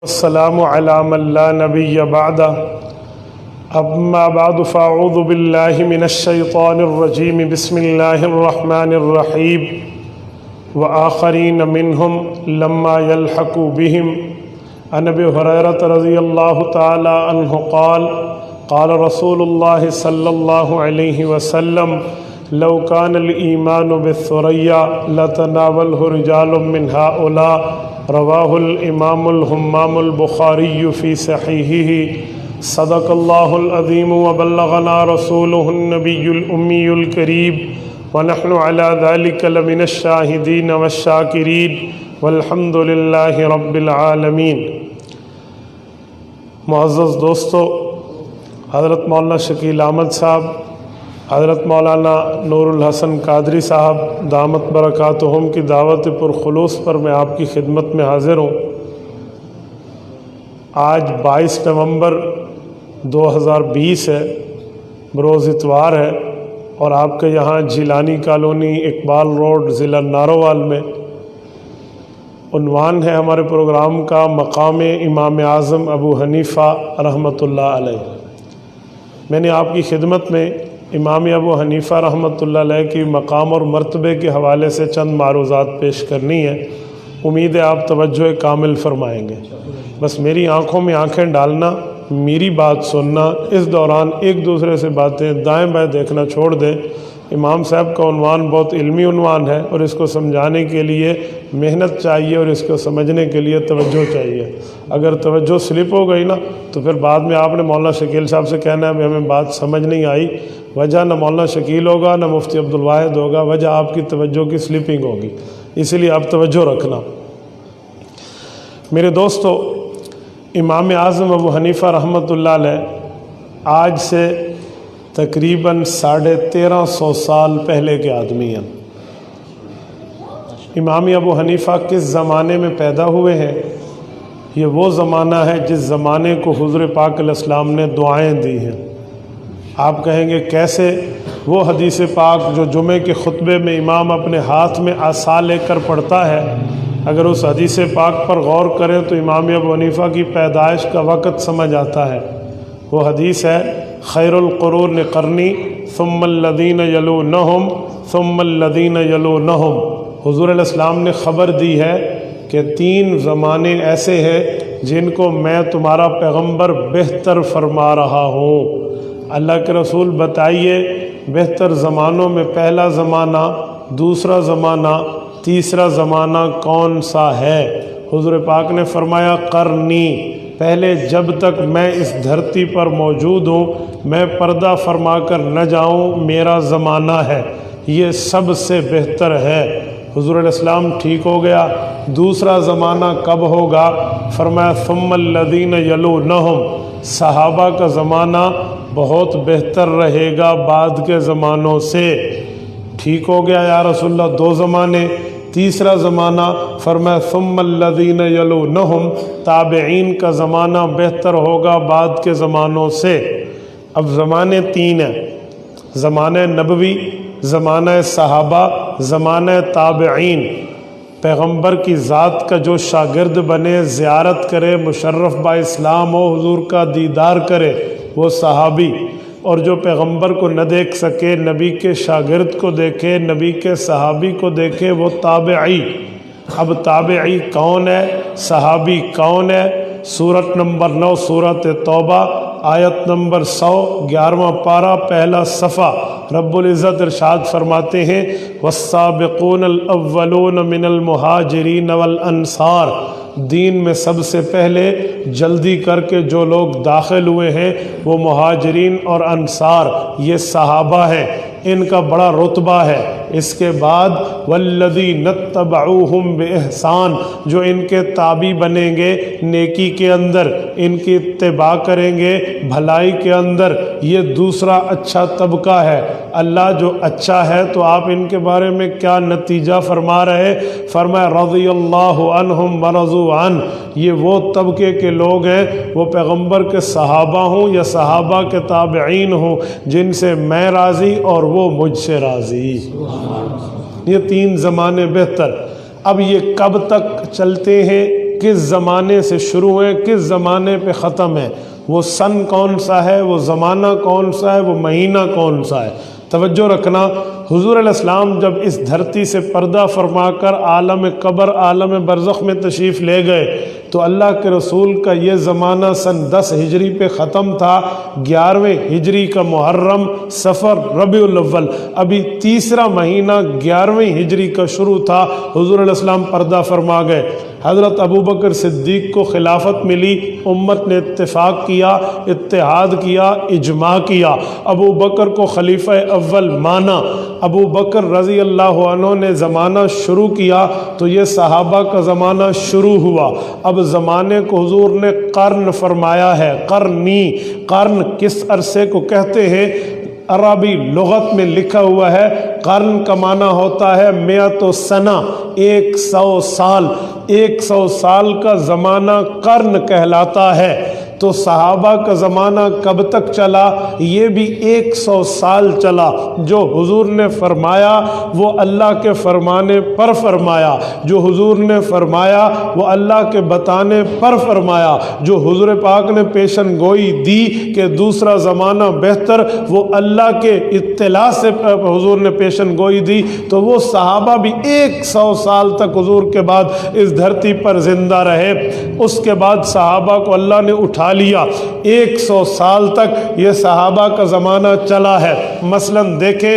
السلام علی من لا نبی بعدہ اما بعد فاعوذ باللہ من الشیطان الرجیم بسم اللہ الرحمن الرحیم وآخرین منہم لما یلحقوا بہم عن ابی ہریرہ رضی اللہ تعالی عنہ قال قال رسول اللہ صلی اللہ علیہ وسلم لو كان الإيمان بالثريا لتناوله رجال من هؤلاء رواه الإمام الهمام البخاري في صحيحه صدق الله العظيم وبلغنا رسوله النبي الأمي الكريم ونحن على ذلك لمن الشاهدين والشاكرين والحمد لله رب العالمين۔ معزز دوستو، حضرت مولانا شکیل احمد صاحب، حضرت مولانا نور الحسن قادری صاحب دامت برکاتہم کی دعوت پرخلوص پر میں آپ کی خدمت میں حاضر ہوں۔ آج 22 نومبر 2020 ہے، بروز اتوار ہے، اور آپ کے یہاں جیلانی کالونی اقبال روڈ ضلع نارووال میں عنوان ہے ہمارے پروگرام کا مقام امام اعظم ابو حنیفہ رحمۃ اللہ علیہ۔ میں نے آپ کی خدمت میں امام ابو حنیفہ رحمۃ اللہ علیہ کی مقام اور مرتبے کے حوالے سے چند معروضات پیش کرنی ہے۔ امید ہے آپ توجہ کامل فرمائیں گے۔ بس میری آنکھوں میں آنکھیں ڈالنا، میری بات سننا، اس دوران ایک دوسرے سے باتیں دائیں بائیں دیکھنا چھوڑ دیں۔ امام صاحب کا عنوان بہت علمی عنوان ہے، اور اس کو سمجھانے کے لیے محنت چاہیے اور اس کو سمجھنے کے لیے توجہ چاہیے۔ اگر توجہ سلپ ہو گئی نا تو پھر بعد میں آپ نے مولانا شکیل صاحب سے کہنا ہے ہمیں بات سمجھ نہیں آئی۔ وجہ نہ مولانا شکیل ہوگا نہ مفتی عبدالواحد ہوگا، وجہ آپ کی توجہ کی سلپنگ ہوگی، اسی لیے آپ توجہ رکھنا۔ میرے دوستو، امام اعظم ابو حنیفہ رحمۃ اللہ علیہ آج سے تقریباً 1350 سال پہلے کے آدمی ہیں۔ امام ابو حنیفہ کس زمانے میں پیدا ہوئے ہیں؟ یہ وہ زمانہ ہے جس زمانے کو حضور پاک علیہ السلام نے دعائیں دی ہیں۔ آپ کہیں گے کیسے؟ وہ حدیث پاک جو جمعے کے خطبے میں امام اپنے ہاتھ میں عصا لے کر پڑھتا ہے، اگر اس حدیث پاک پر غور کریں تو امام ابو حنیفہ کی پیدائش کا وقت سمجھ آتا ہے۔ وہ حدیث ہے خیر القرون قرنی ثم الذین یلونہم ثم الذین یلونہم۔ حضور علیہ السلام نے خبر دی ہے کہ 3 زمانے ایسے ہیں جن کو میں تمہارا پیغمبر بہتر فرما رہا ہوں۔ اللہ کے رسول بتائیے بہتر زمانوں میں پہلا زمانہ، دوسرا زمانہ، تیسرا زمانہ کون سا ہے؟ حضور پاک نے فرمایا قرنی، پہلے جب تک میں اس دھرتی پر موجود ہوں میں پردہ فرما کر نہ جاؤں میرا زمانہ ہے، یہ سب سے بہتر ہے۔ حضور علیہ السلام ٹھیک ہو گیا۔ دوسرا زمانہ کب ہوگا؟ فرمایا ثم الذین یلونہم، صحابہ کا زمانہ بہت بہتر رہے گا بعد کے زمانوں سے۔ ٹھیک ہو گیا یا رسول اللہ 2 زمانے۔ تیسرا زمانہ فرمایا ثم الذین یلونہم، تابعین کا زمانہ بہتر ہوگا بعد کے زمانوں سے۔ اب زمانے 3 ہیں، زمانہ نبوی، زمانہ صحابہ، زمانہ تابعین۔ پیغمبر کی ذات کا جو شاگرد بنے، زیارت کرے، مشرف با اسلام ہو، حضور کا دیدار کرے، وہ صحابی، اور جو پیغمبر کو نہ دیکھ سکے، نبی کے شاگرد کو دیکھے، نبی کے صحابی کو دیکھے، وہ تابعی۔ اب تابعی کون ہے؟ صحابی کون ہے؟ سورت نمبر 9 سورت توبہ آیت نمبر 100، 11واں پارہ، پہلا صفحہ۔ رب العزت ارشاد فرماتے ہیں والسابقون الاولون من المہاجرین والانصار، دین میں سب سے پہلے جلدی کر کے جو لوگ داخل ہوئے ہیں وہ مہاجرین اور انصار، یہ صحابہ ہیں، ان کا بڑا رتبہ ہے۔ اس کے بعد والذین اتبعوہم بإحسان، جو ان کے تابع بنیں گے نیکی کے اندر، ان کی اتباع کریں گے بھلائی کے اندر، یہ دوسرا اچھا طبقہ ہے۔ اللہ جو اچھا ہے تو آپ ان کے بارے میں کیا نتیجہ فرما رہے؟ فرمایا رضی اللہ عنہم ورضوا عنہ، یہ وہ طبقے کے لوگ ہیں، وہ پیغمبر کے صحابہ ہوں یا صحابہ کے تابعین ہوں، جن سے میں راضی اور وہ مجھ سے راضی۔ یہ 3 زمانے بہتر۔ اب یہ کب تک چلتے ہیں؟ کس زمانے سے شروع ہوئے، کس زمانے پہ ختم ہے، وہ سن کون سا ہے، وہ زمانہ کون سا ہے، وہ مہینہ کون سا ہے۔ توجہ رکھنا، حضور علیہ السلام جب اس دھرتی سے پردہ فرما کر عالم قبر عالم برزخ میں تشریف لے گئے تو اللہ کے رسول کا یہ زمانہ سن 10 ہجری پہ ختم تھا۔ 11ویں ہجری کا محرم، صفر، ربیع الاول، ابھی تیسرا مہینہ 11ویں ہجری کا شروع تھا، حضور علیہ السلام پردہ فرما گئے۔ حضرت ابوبکر صدیق کو خلافت ملی، امت نے اتفاق کیا، اتحاد کیا، اجماع کیا، ابو بکر کو خلیفہ اول مانا۔ ابو بکر رضی اللہ عنہ نے زمانہ شروع کیا تو یہ صحابہ کا زمانہ شروع ہوا۔ اب زمانے کو حضور نے قرن فرمایا ہے، قرنی۔ قرن کس عرصے کو کہتے ہیں؟ عربی لغت میں لکھا ہوا ہے، قرن کا معنی ہوتا ہے 100 سنہ، 100 سال۔ 100 سال کا زمانہ قرن کہلاتا ہے۔ تو صحابہ کا زمانہ کب تک چلا؟ یہ بھی 100 سال چلا۔ جو حضور نے فرمایا وہ اللہ کے فرمانے پر فرمایا، جو حضور نے فرمایا وہ اللہ کے بتانے پر فرمایا، جو حضور پاک نے پیشن گوئی دی کہ دوسرا زمانہ بہتر، وہ اللہ کے اطلاع سے حضور نے پیشن گوئی دی۔ تو وہ صحابہ بھی 100 سال تک حضور کے بعد اس دھرتی پر زندہ رہے۔ اس کے بعد صحابہ کو اللہ نے اٹھا لیا، 100 سال تک یہ صحابہ کا زمانہ چلا ہے۔ مثلا دیکھیں،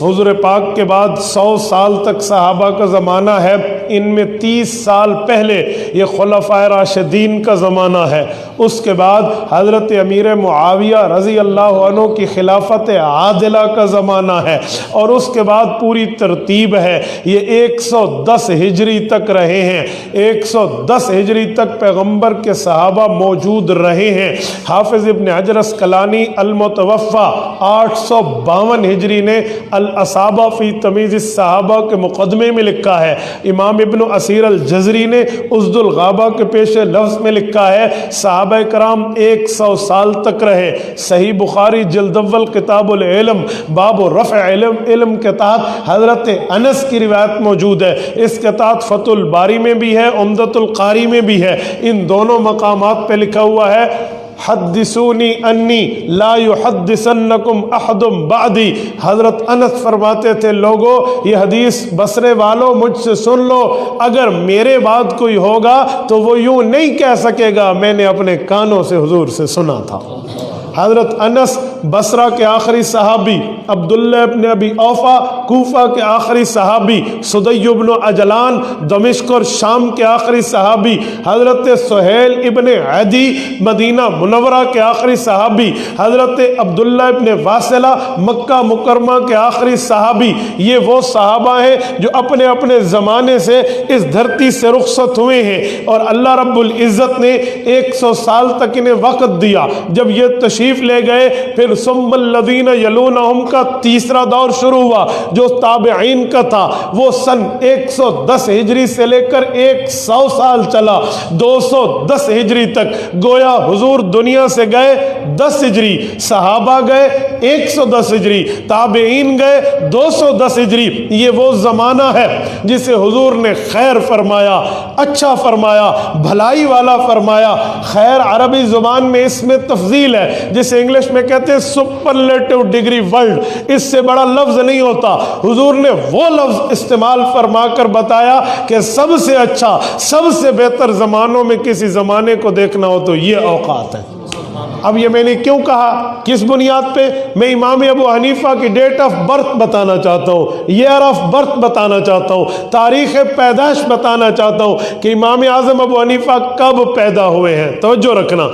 حضور پاک کے بعد 100 سال تک صحابہ کا زمانہ ہے، ان میں 30 سال پہلے یہ خلفائے راشدین کا زمانہ ہے۔ اس کے بعد حضرت امیر معاویہ رضی اللہ عنہ کی خلافت عادلہ کا زمانہ ہے، اور اس کے بعد پوری ترتیب ہے۔ یہ 110 ہجری تک رہے ہیں، 110 ہجری تک پیغمبر کے صحابہ موجود رہے ہیں۔ حافظ ابن حجر اسقلانی المتوفا 852 ہجری نے الاصابہ فی تمیز الصحابہ کے مقدمے میں لکھا ہے۔ امام ابن اسیر الجزری نے اسد الغابہ کے پیش لفظ میں لکھا ہے، صحابہ کرام 100 سال تک رہے۔ صحیح بخاری جلد اول کتاب العلم باب رفع علم کے تحت حضرت انس کی روایت موجود ہے۔ اس کے تحت فتح الباری میں بھی ہے، عمدۃ القاری میں بھی ہے۔ ان دونوں مقامات پہ لکھا ہوا ہے، حدثونی انی لا یحدثنکم احد بعدی۔ حضرت انس فرماتے تھے، لوگو یہ حدیث بصرے والو مجھ سے سن لو، اگر میرے بعد کوئی ہوگا تو وہ یوں نہیں کہہ سکے گا میں نے اپنے کانوں سے حضور سے سنا تھا۔ حضرت انس بصرہ کے آخری صحابی، عبداللہ ابن ابی اوفا کوفہ کے آخری صحابی، سدی ابن عجلان دمشق اور شام کے آخری صحابی، حضرت سہیل ابن عدی مدینہ منورہ کے آخری صحابی، حضرت عبداللہ ابن واصلہ مکہ مکرمہ کے آخری صحابی، یہ وہ صحابہ ہیں جو اپنے اپنے زمانے سے اس دھرتی سے رخصت ہوئے ہیں، اور اللہ رب العزت نے 100 سال تک انہیں وقت دیا۔ جب یہ تشریف لے گئے پھر ثم الذین یلونہم کا تیسرا دور شروع ہوا جو تابعین کا تھا، وہ سن 110 ہجری سے لے کر 100 سال چلا، 210 ہجری تک۔ گویا حضور دنیا سے گئے 10 ہجری، صحابہ گئے 110 ہجری، تابعین گئے 210 ہجری۔ یہ وہ زمانہ ہے جسے حضور نے خیر فرمایا، اچھا فرمایا، بھلائی والا فرمایا۔ خیر عربی زبان میں اس میں تفضیل ہے، جسے انگلش میں کہتے ہیں سپرلیٹو ڈگری ورلڈ، اس سے بڑا لفظ نہیں ہوتا۔ حضور نے وہ لفظ استعمال فرما کر بتایا کہ سب سے اچھا، سب سے بہتر زمانوں میں کسی زمانے کو دیکھنا ہو تو یہ اوقات ہے۔ اب یہ میں نے کیوں کہا، کس بنیاد پہ؟ میں امام ابو حنیفہ کی ڈیٹ آف برتھ بتانا چاہتا ہوں، ایئر آف برتھ بتانا چاہتا ہوں، تاریخ پیدائش بتانا چاہتا ہوں کہ امام اعظم ابو حنیفہ کب پیدا ہوئے ہیں۔ توجہ رکھنا،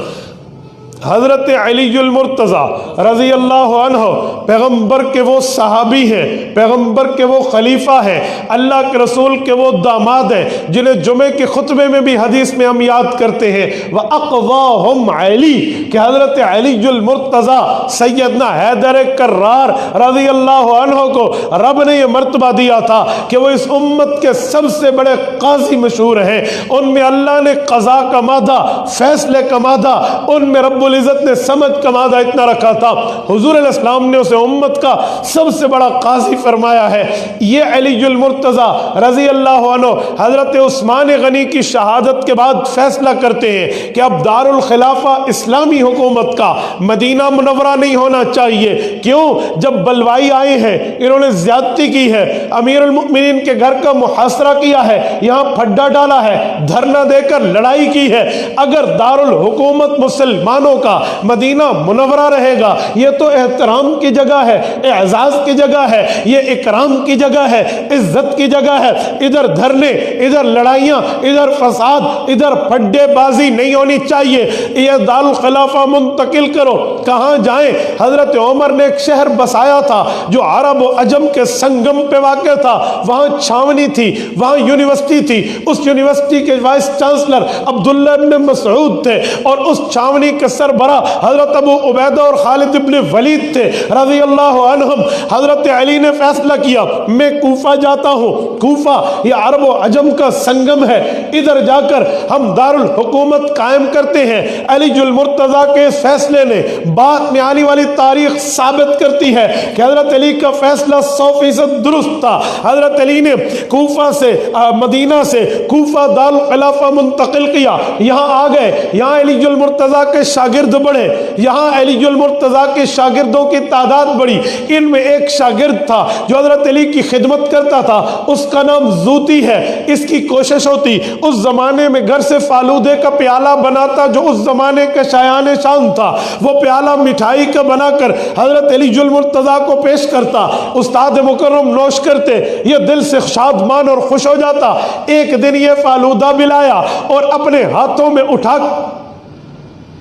حضرت علی المرتضی رضی اللہ عنہ پیغمبر کے وہ صحابی ہیں، پیغمبر کے وہ خلیفہ ہیں، اللہ کے رسول کے وہ داماد ہیں جنہیں جمعے کے خطبے میں بھی حدیث میں ہم یاد کرتے ہیں، وَأَقْضَاهُمْ عَلِي، کہ حضرت علی المرتضی سیدنا حیدر کرار رضی اللہ عنہ کو رب نے یہ مرتبہ دیا تھا کہ وہ اس امت کے سب سے بڑے قاضی مشہور ہیں۔ ان میں اللہ نے قضاء کا مادہ، فیصلے کا مادہ ان میں رب العزت نے سمجھ کا مادہ اتنا رکھا تھا، حضور علیہ السلام نے اسے امت کا سب سے بڑا قاضی فرمایا ہے۔ یہ علی المرتضیٰ رضی اللہ عنہ حضرت عثمان غنی کی شہادت کے بعد فیصلہ کرتے ہیں کہ اب دارالخلافہ اسلامی حکومت کا مدینہ منورہ نہیں ہونا چاہیے۔ کیوں؟ جب بلوائی آئے ہیں، انہوں نے زیادتی کی ہے، امیر المؤمنین کے گھر کا محاصرہ کیا ہے، یہاں پھڈا ڈالا ہے، دھرنا دے کر لڑائی کی ہے، اگر دارالحکومت مسلمانوں کا مدینہ منورہ رہے گا، یہ تو احترام کی جگہ ہے، اعزاز کی جگہ ہے، یہ اکرام کی جگہ ہے، عزت کی جگہ ہے۔ ادھر دھرنے، ادھر لڑائیاں، ادھر فساد، ادھر پھڈے بازی نہیں ہونی چاہیے۔ یہ دارالخلافہ منتقل کرو۔ کہاں جائیں؟ حضرت عمر نے ایک شہر بسایا تھا جو عرب و عجم کے سنگم پہ واقع تھا، وہاں چھاونی تھی، وہاں یونیورسٹی تھی، اس یونیورسٹی کے وائس چانسلر عبداللہ ابن مسعود تھے، اور اس چھاونی کے سربراہ حضرت ابو عبیدہ اور خالد ابن ولید تھے رضی اللہ عنہم۔ حضرت علی نے فیصلہ کیا میں کوفہ جاتا ہوں، کوفہ یہ عرب و عجم کا سنگم ہے، ادھر جا کر ہم دارالحکومت قائم کرتے ہیں۔ علی المرتضیٰ کے اس فیصلے نے بعد میں آنے والی تاریخ ثابت کرتی ہے کہ حضرت علی کا فیصلہ 100% درست تھا۔ حضرت علی نے کوفہ سے مدینہ سے کوفہ دارالخلافہ منتقل کیا، یہاں آ گئے، یہاں علی المرتضیٰ کے شاگرد بڑھے، یہاں علی المرتضیٰ کے شاگردوں کی تعداد بڑھی۔ ان میں ایک شاگرد تھا جو حضرت علی کی خدمت کرتا تھا، اس کا نام زوتی ہے۔ اس کی کوشش ہوتی اس زمانے میں گھر سے فالودے کا پیالہ بناتا جو اس زمانے کا شایان شان تھا، وہ پیالہ مٹھائی کا بنا کر حضرت علی المرتضیٰ کو پیش کرتا، استاد مکرم نوش کرتے، یہ دل سے شادمان اور خوش ہو جاتا۔ ایک دن یہ فالودہ بلایا اور اپنے ہاتھوں میں اٹھا،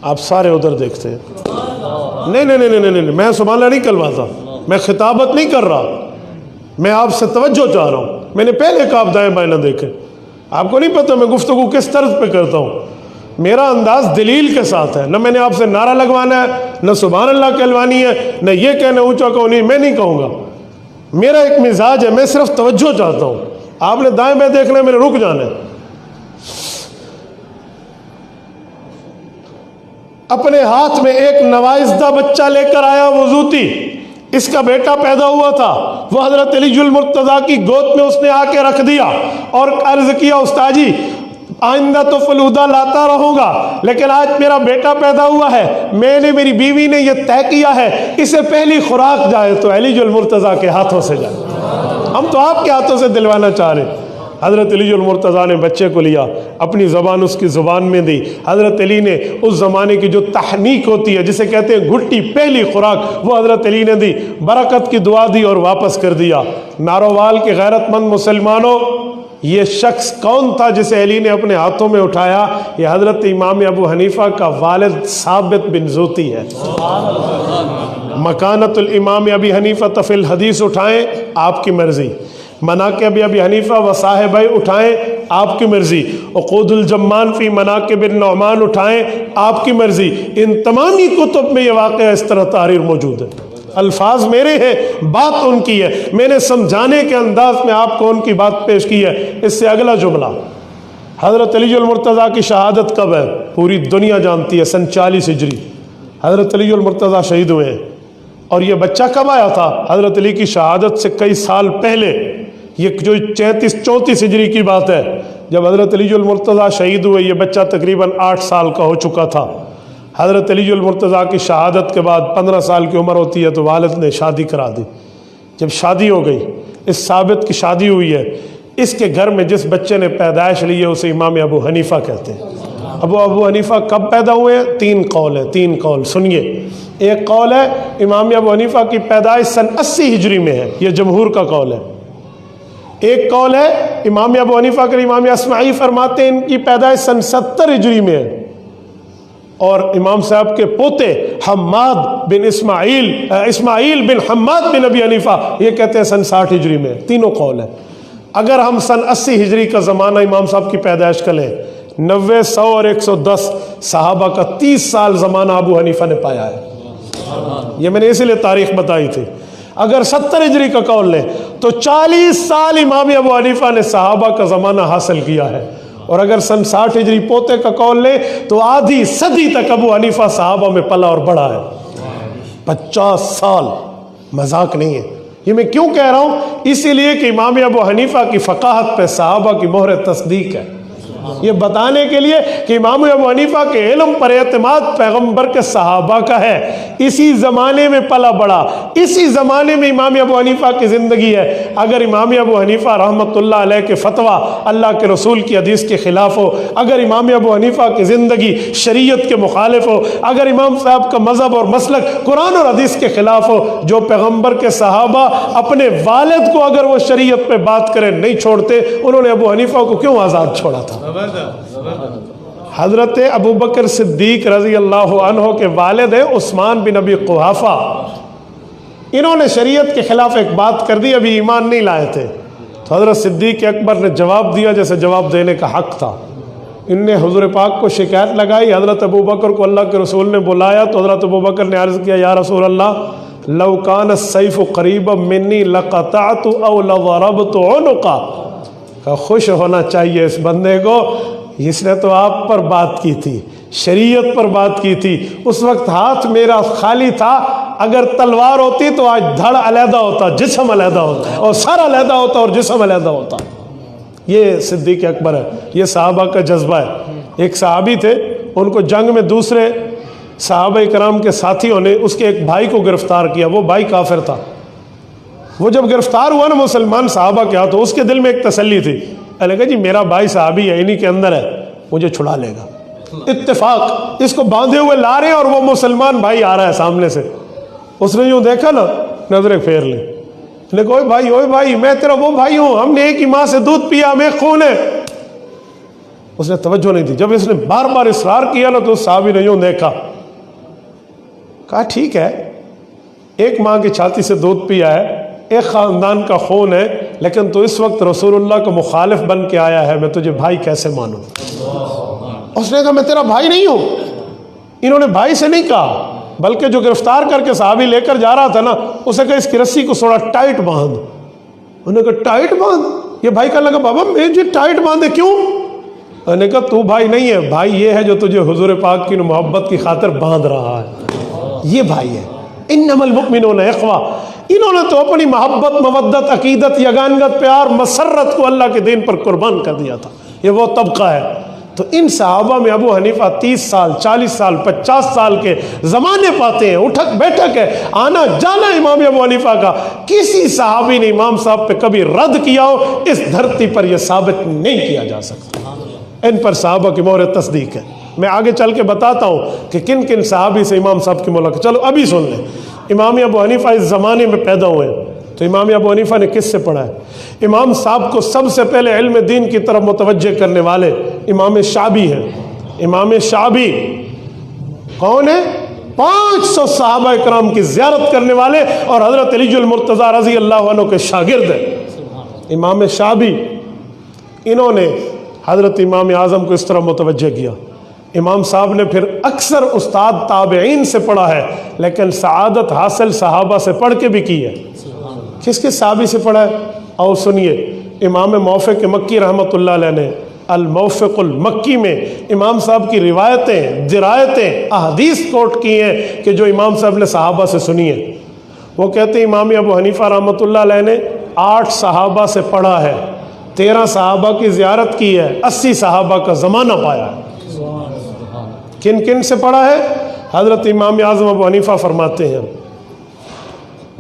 آپ سارے ادھر دیکھتے ہیں، نہیں میں سبحان اللہ نہیں کلواتا، میں خطابت نہیں کر رہا، میں آپ سے توجہ چاہ رہا ہوں۔ میں نے پہلے کہا آپ دائیں بائیں نہ دیکھیں، آپ کو نہیں پتہ میں گفتگو کس طرز پہ کرتا ہوں، میرا انداز دلیل کے ساتھ ہے، نہ میں نے آپ سے نعرہ لگوانا ہے، نہ سبحان اللہ کہلوانی ہے، نہ یہ کہنا اونچا کہو نہیں، میں نہیں کہوں گا، میرا ایک مزاج ہے، میں صرف توجہ چاہتا ہوں۔ آپ نے دائیں بائیں دیکھنا ہے، میں نے رک جانا ہے۔ اپنے ہاتھ میں ایک نوائزدہ بچہ لے کر آیا وضوتی، اس کا بیٹا پیدا ہوا تھا، وہ حضرت علی المرتضیٰ کی گود میں اس نے آ کے رکھ دیا اور عرض کیا استاد جی آئندہ تو فلودہ لاتا رہوں گا، لیکن آج میرا بیٹا پیدا ہوا ہے، میں نے میری بیوی نے یہ طے کیا ہے اسے پہلی خوراک جائے تو علی المرتضیٰ کے ہاتھوں سے جائے، ہم تو آپ کے ہاتھوں سے دلوانا چاہ رہے ہیں۔ حضرت علی المرتضیٰ نے بچے کو لیا، اپنی زبان اس کی زبان میں دی، حضرت علی نے اس زمانے کی جو تحنیک ہوتی ہے جسے کہتے ہیں گھٹی، پہلی خوراک وہ حضرت علی نے دی، برکت کی دعا دی اور واپس کر دیا۔ نارووال کے غیرت مند مسلمانوں، یہ شخص کون تھا جسے علی نے اپنے ہاتھوں میں اٹھایا؟ یہ حضرت امام ابو حنیفہ کا والد ثابت بن زوتی ہے۔ مکانت الامام ابی حنیفہ فی الحدیث اٹھائیں، آپ کی مرضی، مناقب ابی حنیفہ و صاحبہ اٹھائیں، آپ کی مرضی، عقود الجمان فی مناقب النعمان اٹھائیں، آپ کی مرضی، ان تمامی کتب میں یہ واقعہ اس طرح تحریر موجود ہے۔ الفاظ میرے ہیں، بات ان کی ہے، میں نے سمجھانے کے انداز میں آپ کو ان کی بات پیش کی ہے۔ اس سے اگلا جملہ، حضرت علی المرتضیٰ کی شہادت کب ہے؟ پوری دنیا جانتی ہے، 47 ہجری حضرت علی المرتضیٰ شہید ہوئے ہیں۔ اور یہ بچہ کب آیا تھا؟ حضرت علی کی شہادت سے کئی سال پہلے، یہ جو 34 ہجری کی بات ہے، جب حضرت علی المرتضیٰ شہید ہوئے یہ بچہ تقریباً 8 سال کا ہو چکا تھا۔ حضرت علی المرتضیٰ کی شہادت کے بعد 15 سال کی عمر ہوتی ہے تو والد نے شادی کرا دی۔ جب شادی ہو گئی، اس ثابت کی شادی ہوئی ہے، اس کے گھر میں جس بچے نے پیدائش لی ہے اسے امام ابو حنیفہ کہتے ہیں۔ ابو حنیفہ کب پیدا ہوئے ہیں؟ 3 قول ہیں، 3 قول سنیے۔ ایک قول ہے امام ابو حنیفہ کی پیدائش سن 80 ہجری میں ہے، یہ جمہور کا قول ہے۔ ایک قول ہے امام ابو حنیفہ کے امام اسماعی فرماتے ہیں ان کی پیدائش سن 70 ہجری میں ہے، اور امام صاحب کے پوتے حماد بن اسماعیل بن حماد بن ابی حنیفہ یہ کہتے ہیں سن 60 ہجری میں۔ تینوں قول ہیں۔ اگر ہم سن 80 ہجری کا زمانہ امام صاحب کی پیدائش کا لیں، 90، 100 اور 110 صحابہ کا 30 سال زمانہ ابو حنیفہ نے پایا ہے۔ یہ میں نے اسی لیے تاریخ بتائی تھی۔ اگر 70 ہجری کا قول لیں تو 40 سال امام ابو حنیفہ نے صحابہ کا زمانہ حاصل کیا ہے، اور اگر سن 60 ہجری پوتے کا قول لیں تو آدھی صدی تک ابو حنیفہ صحابہ میں پلا اور بڑا ہے. 50 سال مذاق نہیں ہے. یہ میں کیوں کہہ رہا ہوں؟ اسی لیے کہ امام ابو حنیفہ کی فقاہت پہ صحابہ کی مہر تصدیق ہے. یہ بتانے کے لیے کہ امام ابو حنیفہ کے علم پر اعتماد پیغمبر کے صحابہ کا ہے. اسی زمانے میں پلا بڑا, اسی زمانے میں امام ابو حنیفہ کی زندگی ہے. اگر امام ابو حنیفہ رحمۃ اللہ علیہ کے فتویٰ اللہ کے رسول کی حدیث کے خلاف ہو, اگر امام ابو حنیفہ کی زندگی شریعت کے مخالف ہو, اگر امام صاحب کا مذہب اور مسلک قرآن اور حدیث کے خلاف ہو, جو پیغمبر کے صحابہ اپنے والد کو اگر وہ شریعت پہ بات کریں نہیں چھوڑتے, انہوں نے ابو حنیفہ کو کیوں آزاد چھوڑا تھا؟ حضرت ابو بکر صدیق رضی اللہ عنہ کے والد ہیں عثمان بن ابی قحافہ. انہوں نے شریعت کے خلاف ایک بات کر دی, ابھی ایمان نہیں لائے تھے, تو حضرت صدیق اکبر نے جواب دیا جیسے جواب دینے کا حق تھا. ان نے حضور پاک کو شکایت لگائی, حضرت ابو بکر کو اللہ کے رسول نے بلایا تو حضرت ابو بکر نے عرض کیا, یا رسول اللہ لو کان السیف قریبا منی لقطعت او لضربت عنقا. خوش ہونا چاہیے اس بندے کو, اس نے تو آپ پر بات کی تھی, شریعت پر بات کی تھی, اس وقت ہاتھ میرا خالی تھا, اگر تلوار ہوتی تو آج دھڑ علیحدہ ہوتا, جسم علیحدہ ہوتا, اور سر علیحدہ ہوتا اور جسم علیحدہ ہوتا. یہ صدیق اکبر ہے, یہ صحابہ کا جذبہ ہے. ایک صحابی تھے, ان کو جنگ میں دوسرے صحابہ کرام کے ساتھیوں نے اس کے ایک بھائی کو گرفتار کیا. وہ بھائی کافر تھا. وہ جب گرفتار ہوا نا مسلمان صحابہ کے ہاتھ, تو اس کے دل میں ایک تسلی تھی, کہا جی میرا بھائی صحابی ہے, انہی کے اندر ہے, مجھے چھڑا لے گا. اتفاق اس کو باندھے ہوئے لا رہے ہیں اور وہ مسلمان بھائی آ رہا ہے سامنے سے. اس نے یوں دیکھا نا, نظریں پھیر لی, نے کہا اوئے بھائی میں تیرا وہ بھائی ہوں, ہم نے ایک ہی ماں سے دودھ پیا, ہمیں خون ہے. اس نے توجہ نہیں دی. جب اس نے بار بار اصرار کیا نا تو اس صحابی نے یوں دیکھا, کہا ٹھیک ہے, ایک ماں کی چھاتی سے دودھ پیا ہے, ایک خاندان کا خون ہے, لیکن تو اس وقت رسول اللہ کا مخالف بن کے آیا ہے, میں تجھے بھائی کیسے مانوں؟ اس نے کہا میں تیرا بھائی نہیں ہوں. انہوں نے بھائی سے نہیں کہا, بلکہ جو گرفتار کر کے صحابی لے کر جا رہا تھا نا, اسے کہا اس کی رسی کو تھوڑا ٹائٹ باندھ. انہوں نے کہا ٹائٹ باندھ؟ یہ بھائی کہنے لگا بابا مجھے ٹائٹ باندھے کیوں؟ انہوں نے کہا تو بھائی نہیں ہے, بھائی یہ ہے جو تجھے حضور پاک کی محبت کی خاطر باندھ رہا ہے, یہ بھائی ہے. انما المؤمنون اخوہ. انہوں نے تو اپنی محبت, مودت, عقیدت, یگانگت, پیار, مسرت کو اللہ کے دین پر قربان کر دیا تھا. یہ وہ طبقہ ہے. تو ان صحابہ میں ابو حنیفہ 30 سال 40 سال 50 سال کے زمانے پاتے ہیں, اٹھک بیٹھک ہے, آنا جانا امام ابو حنیفہ کا. کسی صحابی نے امام صاحب پہ کبھی رد کیا ہو اس دھرتی پر یہ ثابت نہیں کیا جا سکتا. ان پر صحابہ کی مہر تصدیق ہے. میں آگے چل کے بتاتا ہوں کہ کن کن صحابی سے امام صاحب کی ملاقات. چلو ابھی سن لیں. امام ابو حنیفہ اس زمانے میں پیدا ہوئے ہیں, تو امام ابو حنیفہ نے کس سے پڑھا ہے؟ امام صاحب کو سب سے پہلے علم دین کی طرف متوجہ کرنے والے امام شعبی ہیں. امام شعبی کون ہے؟ 500 صحابہ اکرام کی زیارت کرنے والے اور حضرت علی المرتضیٰ رضی اللہ عنہ کے شاگرد ہیں. امام شعبی, انہوں نے حضرت امام اعظم کو اس طرح متوجہ کیا. امام صاحب نے پھر اکثر استاد تابعین سے پڑھا ہے, لیکن سعادت حاصل صحابہ سے پڑھ کے بھی کی ہے. کس کس صحابی سے پڑھا ہے؟ اور سنیے, امام موفق مکی رحمۃ اللہ علیہ نے الموفق المکی میں امام صاحب کی روایتیں, درایتیں, احادیث کوٹ کی ہیں کہ جو امام صاحب نے صحابہ سے سنی ہیں. وہ کہتے ہیں امام ابو حنیفہ رحمۃ اللہ علیہ نے 8 صحابہ سے پڑھا ہے, 13 صحابہ کی زیارت کی ہے, 80 صحابہ کا زمانہ پایا ہے. کن کن سے پڑھا ہے؟ حضرت امام اعظم ابو حنیفہ فرماتے ہیں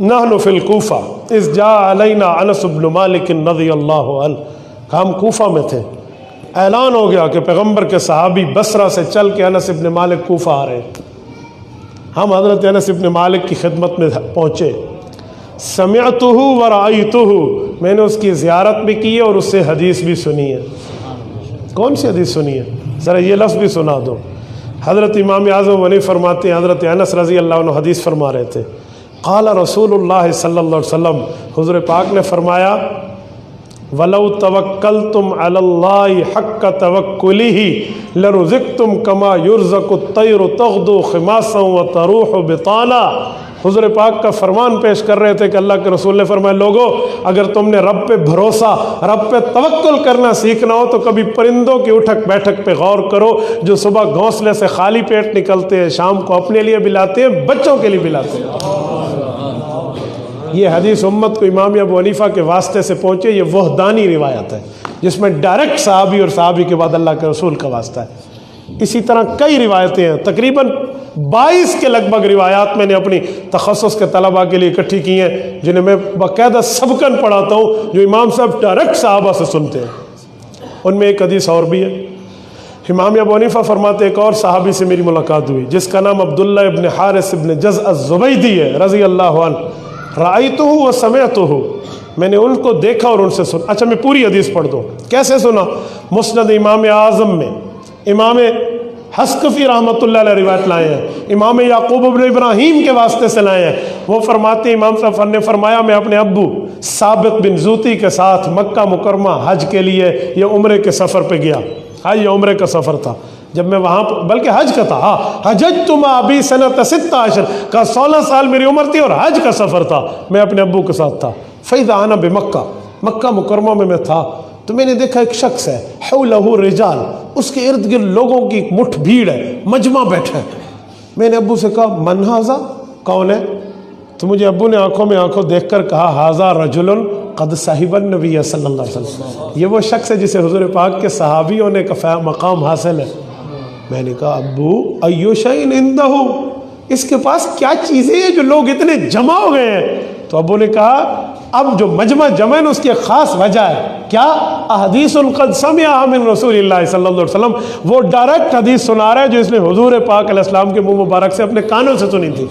نحن فی الکوفہ اذ جاء علینا انس بن مالک رضی اللہ عنہ. ہم کوفہ میں تھے, اعلان ہو گیا کہ پیغمبر کے صحابی بصرہ سے چل کے انس بن مالک کوفہ آ رہے ہیں. ہم حضرت انس بن مالک کی خدمت میں پہنچے. سمعتہ ورأیتہ, میں نے اس کی زیارت بھی کی ہے اور اس سے حدیث بھی سنی ہے. کون سی حدیث سنی ہے؟ ذرا یہ لفظ بھی سنا دو. حضرت امام اعظم ونی فرماتے ہیں حضرت انس رضی اللہ عنہ حدیث فرما رہے تھے, قال رسول اللہ صلی اللہ علیہ وسلم, حضور پاک نے فرمایا وَلَوْ تَوَكَّلْتُمْ عَلَى اللَّهِ حَقَّ تَوَكُّلِهِ لَرُزِقْتُمْ كَمَا يُرْزَقُ الطَّيْرُ تَغْدُو خِمَاسًا وَتَرُوحُ بِطَانًا. حضور پاک کا فرمان پیش کر رہے تھے کہ اللہ کے رسول نے فرمایا لوگو اگر تم نے رب پہ بھروسہ، رب پہ توکل کرنا سیکھنا ہو تو کبھی پرندوں کی اٹھک بیٹھک پہ غور کرو جو صبح گھونسلے سے خالی پیٹ نکلتے ہیں، شام کو اپنے لیے بھی لاتے ہیں، بچوں کے لیے بھی لاتے ہیں۔ یہ حدیث امت کو امام ابو حنیفہ کے واسطے سے پہنچے، یہ وحدانی روایت ہے جس میں ڈائریکٹ صحابی اور صحابی کے بعد اللہ کے رسول کا واسطہ ہے۔ اسی طرح کئی روایتیں ہیں، تقریباً 22 کے لگ بھگ روایات میں نے اپنی تخصص کے طلباء کے لیے اکٹھی کی ہیں، جنہیں میں باقاعدہ سبقاً پڑھاتا ہوں، جو امام صاحب ڈائریکٹ صحابہ سے سنتے ہیں۔ ان میں ایک حدیث اور بھی ہے، امام ابو حنیفہ فرماتے ایک اور صحابی سے میری ملاقات ہوئی جس کا نام عبداللہ ابن حارث ابن جزع الزبیدی ہے رضی اللہ عنہ، رأیتہ و سمعتہ، میں نے ان کو دیکھا اور ان سے سنا۔ اچھا میں پوری حدیث پڑھ دوں، کیسے سنا؟ مسند امام اعظم میں امام حسکفی رحمۃ اللہ علیہ روایت لائے ہیں، امام یعقوب ابن ابراہیم کے واسطے سے لائے ہیں۔ وہ فرماتے ہیں امام صاحب نے فرمایا میں اپنے ابو ثابت بن زوتی کے ساتھ مکہ مکرمہ حج کے لیے یا عمرے کے سفر پہ گیا، حج یا عمرے کا سفر تھا، جب میں وہاں بلکہ حج کا تھا، ہاں حججت مع ابی سنۃ 16 کا 16 سال میری عمر تھی اور حج کا سفر تھا، میں اپنے ابو کے ساتھ تھا۔ فإذا أنا بمکہ، مکہ مکرمہ میں تھا تو میں نے دیکھا ایک شخص ہے، حولہ رجال، اس کے ارد گرد لوگوں کی ایک مٹھ بھیڑ ہے، مجمع بیٹھا ہے۔ میں نے ابو سے کہا من ھذا، کون ہے؟ تو مجھے ابو نے آنکھوں میں آنکھوں دیکھ کر کہا ھذا رجل قد صحب النبی صلی اللہ علیہ وسلم، یہ وہ شخص ہے جسے حضور پاک کے صحابی ہونے کا مقام حاصل ہے۔ میں نے کہا ابو ایو شیء عندہ، اس کے پاس کیا چیزیں ہیں جو لوگ اتنے جمع ہو گئے ہیں؟ تو ابو نے کہا اب جو مجمع جمع ہے اس کی خاص وجہ ہے، کیا؟ احادیث قد سمعها من رسول اللہ صلی اللہ علیہ وسلم، وہ ڈائریکٹ حدیث سنا رہا ہے جو اس نے حضور پاک علیہ السلام کے منہ مبارک سے اپنے کانوں سے سنی تھی۔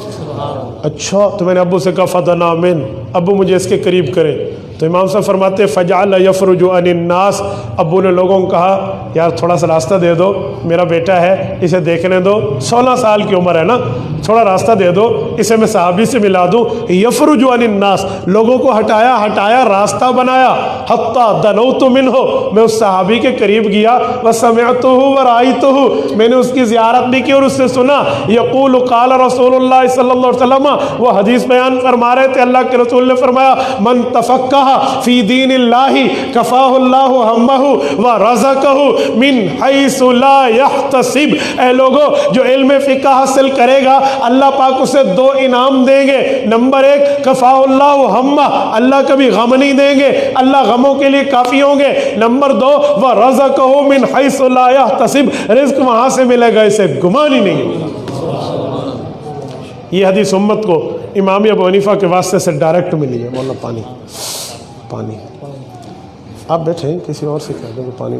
اچھا، تو میں نے ابو سے کہا فدنا من، ابو مجھے اس کے قریب کرے۔ تو امام صاحب فرماتے فجعل یفرج عن الناس، ابو نے لوگوں کو کہا یار تھوڑا سا راستہ دے دو، میرا بیٹا ہے اسے دیکھنے دو، 16 سال کی عمر ہے نا، تھوڑا راستہ دے دو، اسے میں صحابی سے ملا دوں۔ یفرج عن الناس، لوگوں کو ہٹایا راستہ بنایا، حتی دنوت منہ، میں اس صحابی کے قریب گیا، وسمعتہ ورأیتہ، میں نے اس کی زیارت بھی کی اور اس سے سنا، یقول قال رسول اللہ صلی اللہ علیہ وسلم، وہ حدیث بیان فرما رہے تھے، اللہ کے رسول نے فرمایا من تفقہ فی دین اللہ کفاہ اللہ ہمہ ورزقہ من حیث لا یحتسب، اے لوگو جو علم فقہ حاصل کرے گا اللہ پاک اسے 2 انعام دیں گے، نمبر 1 کفاہ اللہ ہمہ، اللہ کبھی غم نہیں دیں گے، اللہ غموں کے لیے کافی ہوں گے، نمبر 2 ورزقہ من حیث لا یحتسب، رزق وہاں سے ملے گا اسے گمان ہی نہیں ہوگا۔ یہ حدیث امت کو امام ابو حنیفہ کے واسطے سے ڈائریکٹ ملی ہے۔ مولانا پانی آپ بیٹھے ہیں، کسی اور سے کہہ دیں کہ پانی۔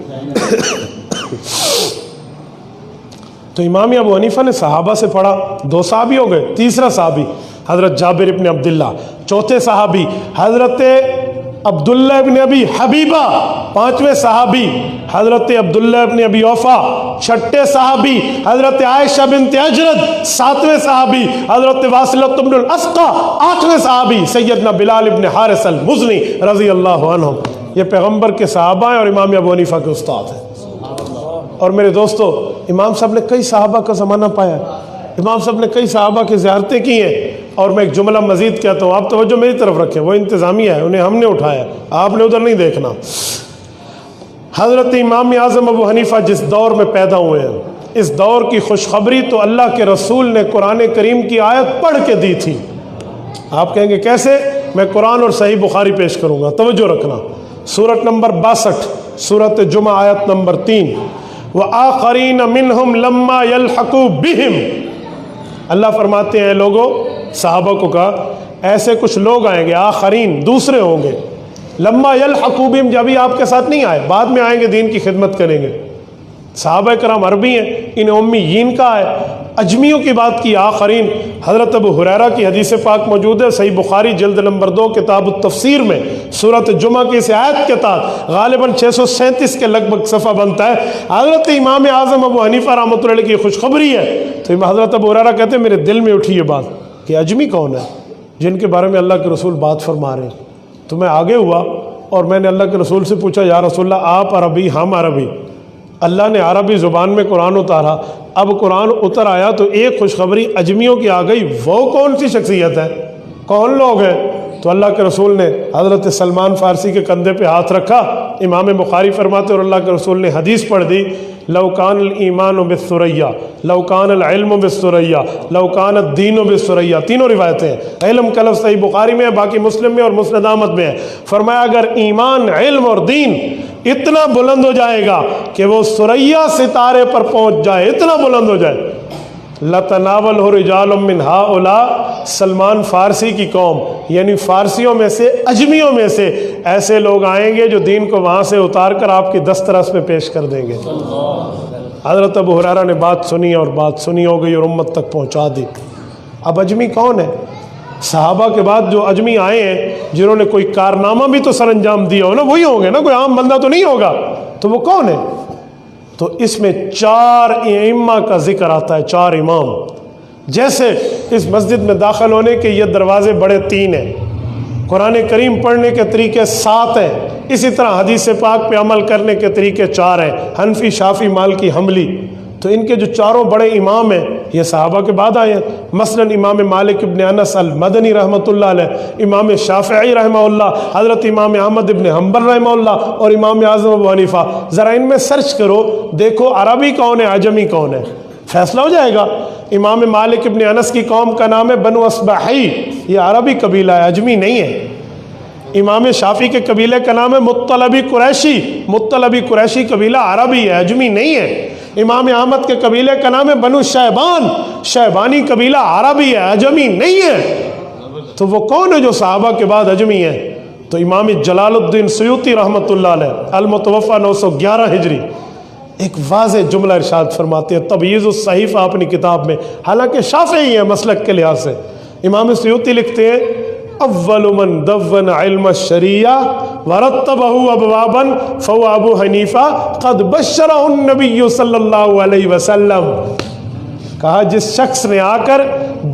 تو امام ابو حنیفہ نے صحابہ سے پڑھا، 2 صحابی ہو گئے، تیسرا صحابی حضرت جابر ابن عبداللہ، چوتھے صحابی حضرت عبداللہ ابن ابی حبیبہ، 5ویں صحابی حضرت عبداللہ ابن ابی اوفا، 6ٹھے صحابی حضرت عائشہ بنت اجرد، 7ویں صحابی حضرت واصلہ بن الاسقا، 8ویں صحابی سیدنا بلال ابن حارث المزنی رضی اللہ عنہ۔ یہ پیغمبر کے صحابہ ہیں اور امام ابو حنیفہ کے استاد ہیں۔ اور میرے دوستو، امام صاحب نے کئی صحابہ کا زمانہ پایا، امام صاحب نے کئی صحابہ کی زیارتیں کی ہیں۔ اور میں ایک جملہ مزید کہتا ہوں، آپ توجہ میری طرف رکھیں، وہ انتظامیہ ہے، انہیں ہم نے اٹھایا، آپ نے ادھر نہیں دیکھنا۔ حضرت امام اعظم ابو حنیفہ جس دور میں پیدا ہوئے ہیں، اس دور کی خوشخبری تو اللہ کے رسول نے قرآن کریم کی آیت پڑھ کے دی تھی۔ آپ کہیں گے کیسے؟ میں قرآن اور صحیح بخاری پیش کروں گا، توجہ رکھنا۔ سورت نمبر 62، سورت جمعہ آیت نمبر 3، وآخرین منہم لما یلحقوا بہم، اللہ فرماتے ہیں لوگوں، صحابہ کو کہا ایسے کچھ لوگ آئیں گے، آخرین دوسرے ہوں گے، لما یلحقوا بہم، جبھی آپ کے ساتھ نہیں آئے، بعد میں آئیں گے، دین کی خدمت کریں گے۔ صحابہ کرام عربی ہیں، انہیں امیین کا ہے، اجمیوں کی بات کی، آخرین۔ حضرت ابو ہریرہ کی حدیث پاک موجود ہے صحیح بخاری جلد نمبر 2 کتاب التفسیر میں، سورۃ جمعہ کی اس آیت کے تحت غالباً 637 کے لگ بھگ صفحہ بنتا ہے۔ حضرت امام اعظم ابو حنیفہ رحمۃ اللہ علیہ کی خوشخبری ہے۔ تو حضرت ابو ہریرہ کہتے ہیں میرے دل میں اٹھی یہ بات کہ اجمی کون ہے جن کے بارے میں اللہ کے رسول بات فرما رہے ہیں۔ تو میں آگے ہوا اور میں نے اللہ کے رسول سے پوچھا یا رسول اللہ آپ عربی ہم عربی، اللہ نے عربی زبان میں قرآن اتارا، اب قرآن اتر آیا تو ایک خوشخبری اجمیوں کی آ گئی، وہ کون سی شخصیت ہے، کون لوگ ہیں؟ تو اللہ کے رسول نے حضرت سلمان فارسی کے کندھے پہ ہاتھ رکھا، امام بخاری فرماتے اور اللہ کے رسول نے حدیث پڑھ دی، لو کان الایمان بالثریا، لو کان العلم بالثریا، لو کان الدین بالثریا، تینوں روایتیں ہیں، علم کا لفظ صحیح بخاری میں ہے، باقی مسلم میں اور مسند احمد میں ہے۔ فرمایا اگر ایمان، علم اور دین اتنا بلند ہو جائے گا کہ وہ ثریا ستارے پر پہنچ جائے، اتنا بلند ہو جائے، لَتَنَاوَلْهُ رِجَالٌ مِّنْ هَٰؤُلَاءِ، سلمان فارسی کی قوم یعنی فارسیوں میں سے، اجمیوں میں سے ایسے لوگ آئیں گے جو دین کو وہاں سے اتار کر آپ کی دسترس میں پیش کر دیں گے۔ حضرت ابو ہریرہ نے بات سنی اور بات سنی ہو گئی اور امت تک پہنچا دی۔ اب اجمی کون ہے؟ صحابہ کے بعد جو اجمی آئے ہیں جنہوں نے کوئی کارنامہ بھی تو سر انجام دیا ہو نا، وہی ہوں گے نا، کوئی عام بندہ تو نہیں ہوگا، تو وہ کون ہے؟ تو اس میں 4 ائمہ کا ذکر آتا ہے، 4 امام۔ جیسے اس مسجد میں داخل ہونے کے یہ دروازے بڑے 3 ہیں، قرآن کریم پڑھنے کے طریقے 7 ہیں، اسی طرح حدیث پاک پہ عمل کرنے کے طریقے 4 ہیں، حنفی، شافعی، مالکی، حنبلی۔ تو ان کے جو چاروں بڑے امام ہیں یہ صحابہ کے بعد آئے ہیں، مثلاً امام مالک ابن انس المدنی رحمۃ اللہ علیہ، امام شافعی رحمہ اللہ، حضرت امام احمد ابن حنبل رحمہ اللہ اور امام اعظم ابو حنیفہ۔ ذرا ان میں سرچ کرو، دیکھو عربی کون ہے، عجمی کون ہے، فیصلہ ہو جائے گا۔ امام مالک ابن انس کی قوم کا نام ہے بنو اصبحی، یہ عربی قبیلہ ہے، عجمی نہیں ہے۔ امام شافعی کے قبیلے کا نام ہے مطلبی قریشی، مطلبی قریشی قبیلہ عربی ہے، عجمی نہیں ہے۔ امام احمد کے قبیلے کا نام ہے بنو شیبان، شیبانی قبیلہ عربی ہے، عجمی نہیں ہے۔ تو وہ کون ہے جو صحابہ کے بعد عجمی ہے؟ تو امام جلال الدین سیوطی رحمۃ اللہ علیہ، المتوفی 911 ہجری، ایک واضح جملہ ارشاد فرماتے ہیں تبییض الصحیفہ اپنی کتاب میں، حالانکہ شافعی ہیں مسلک کے لحاظ سے۔ امام سیوطی لکھتے ہیں اول من دون علم الشریعہ ورتبہ ابوابا فهو ابو حنیفہ قد بشرہ النبی صلی اللہ علیہ وسلم۔ کہا جس شخص نے آ کر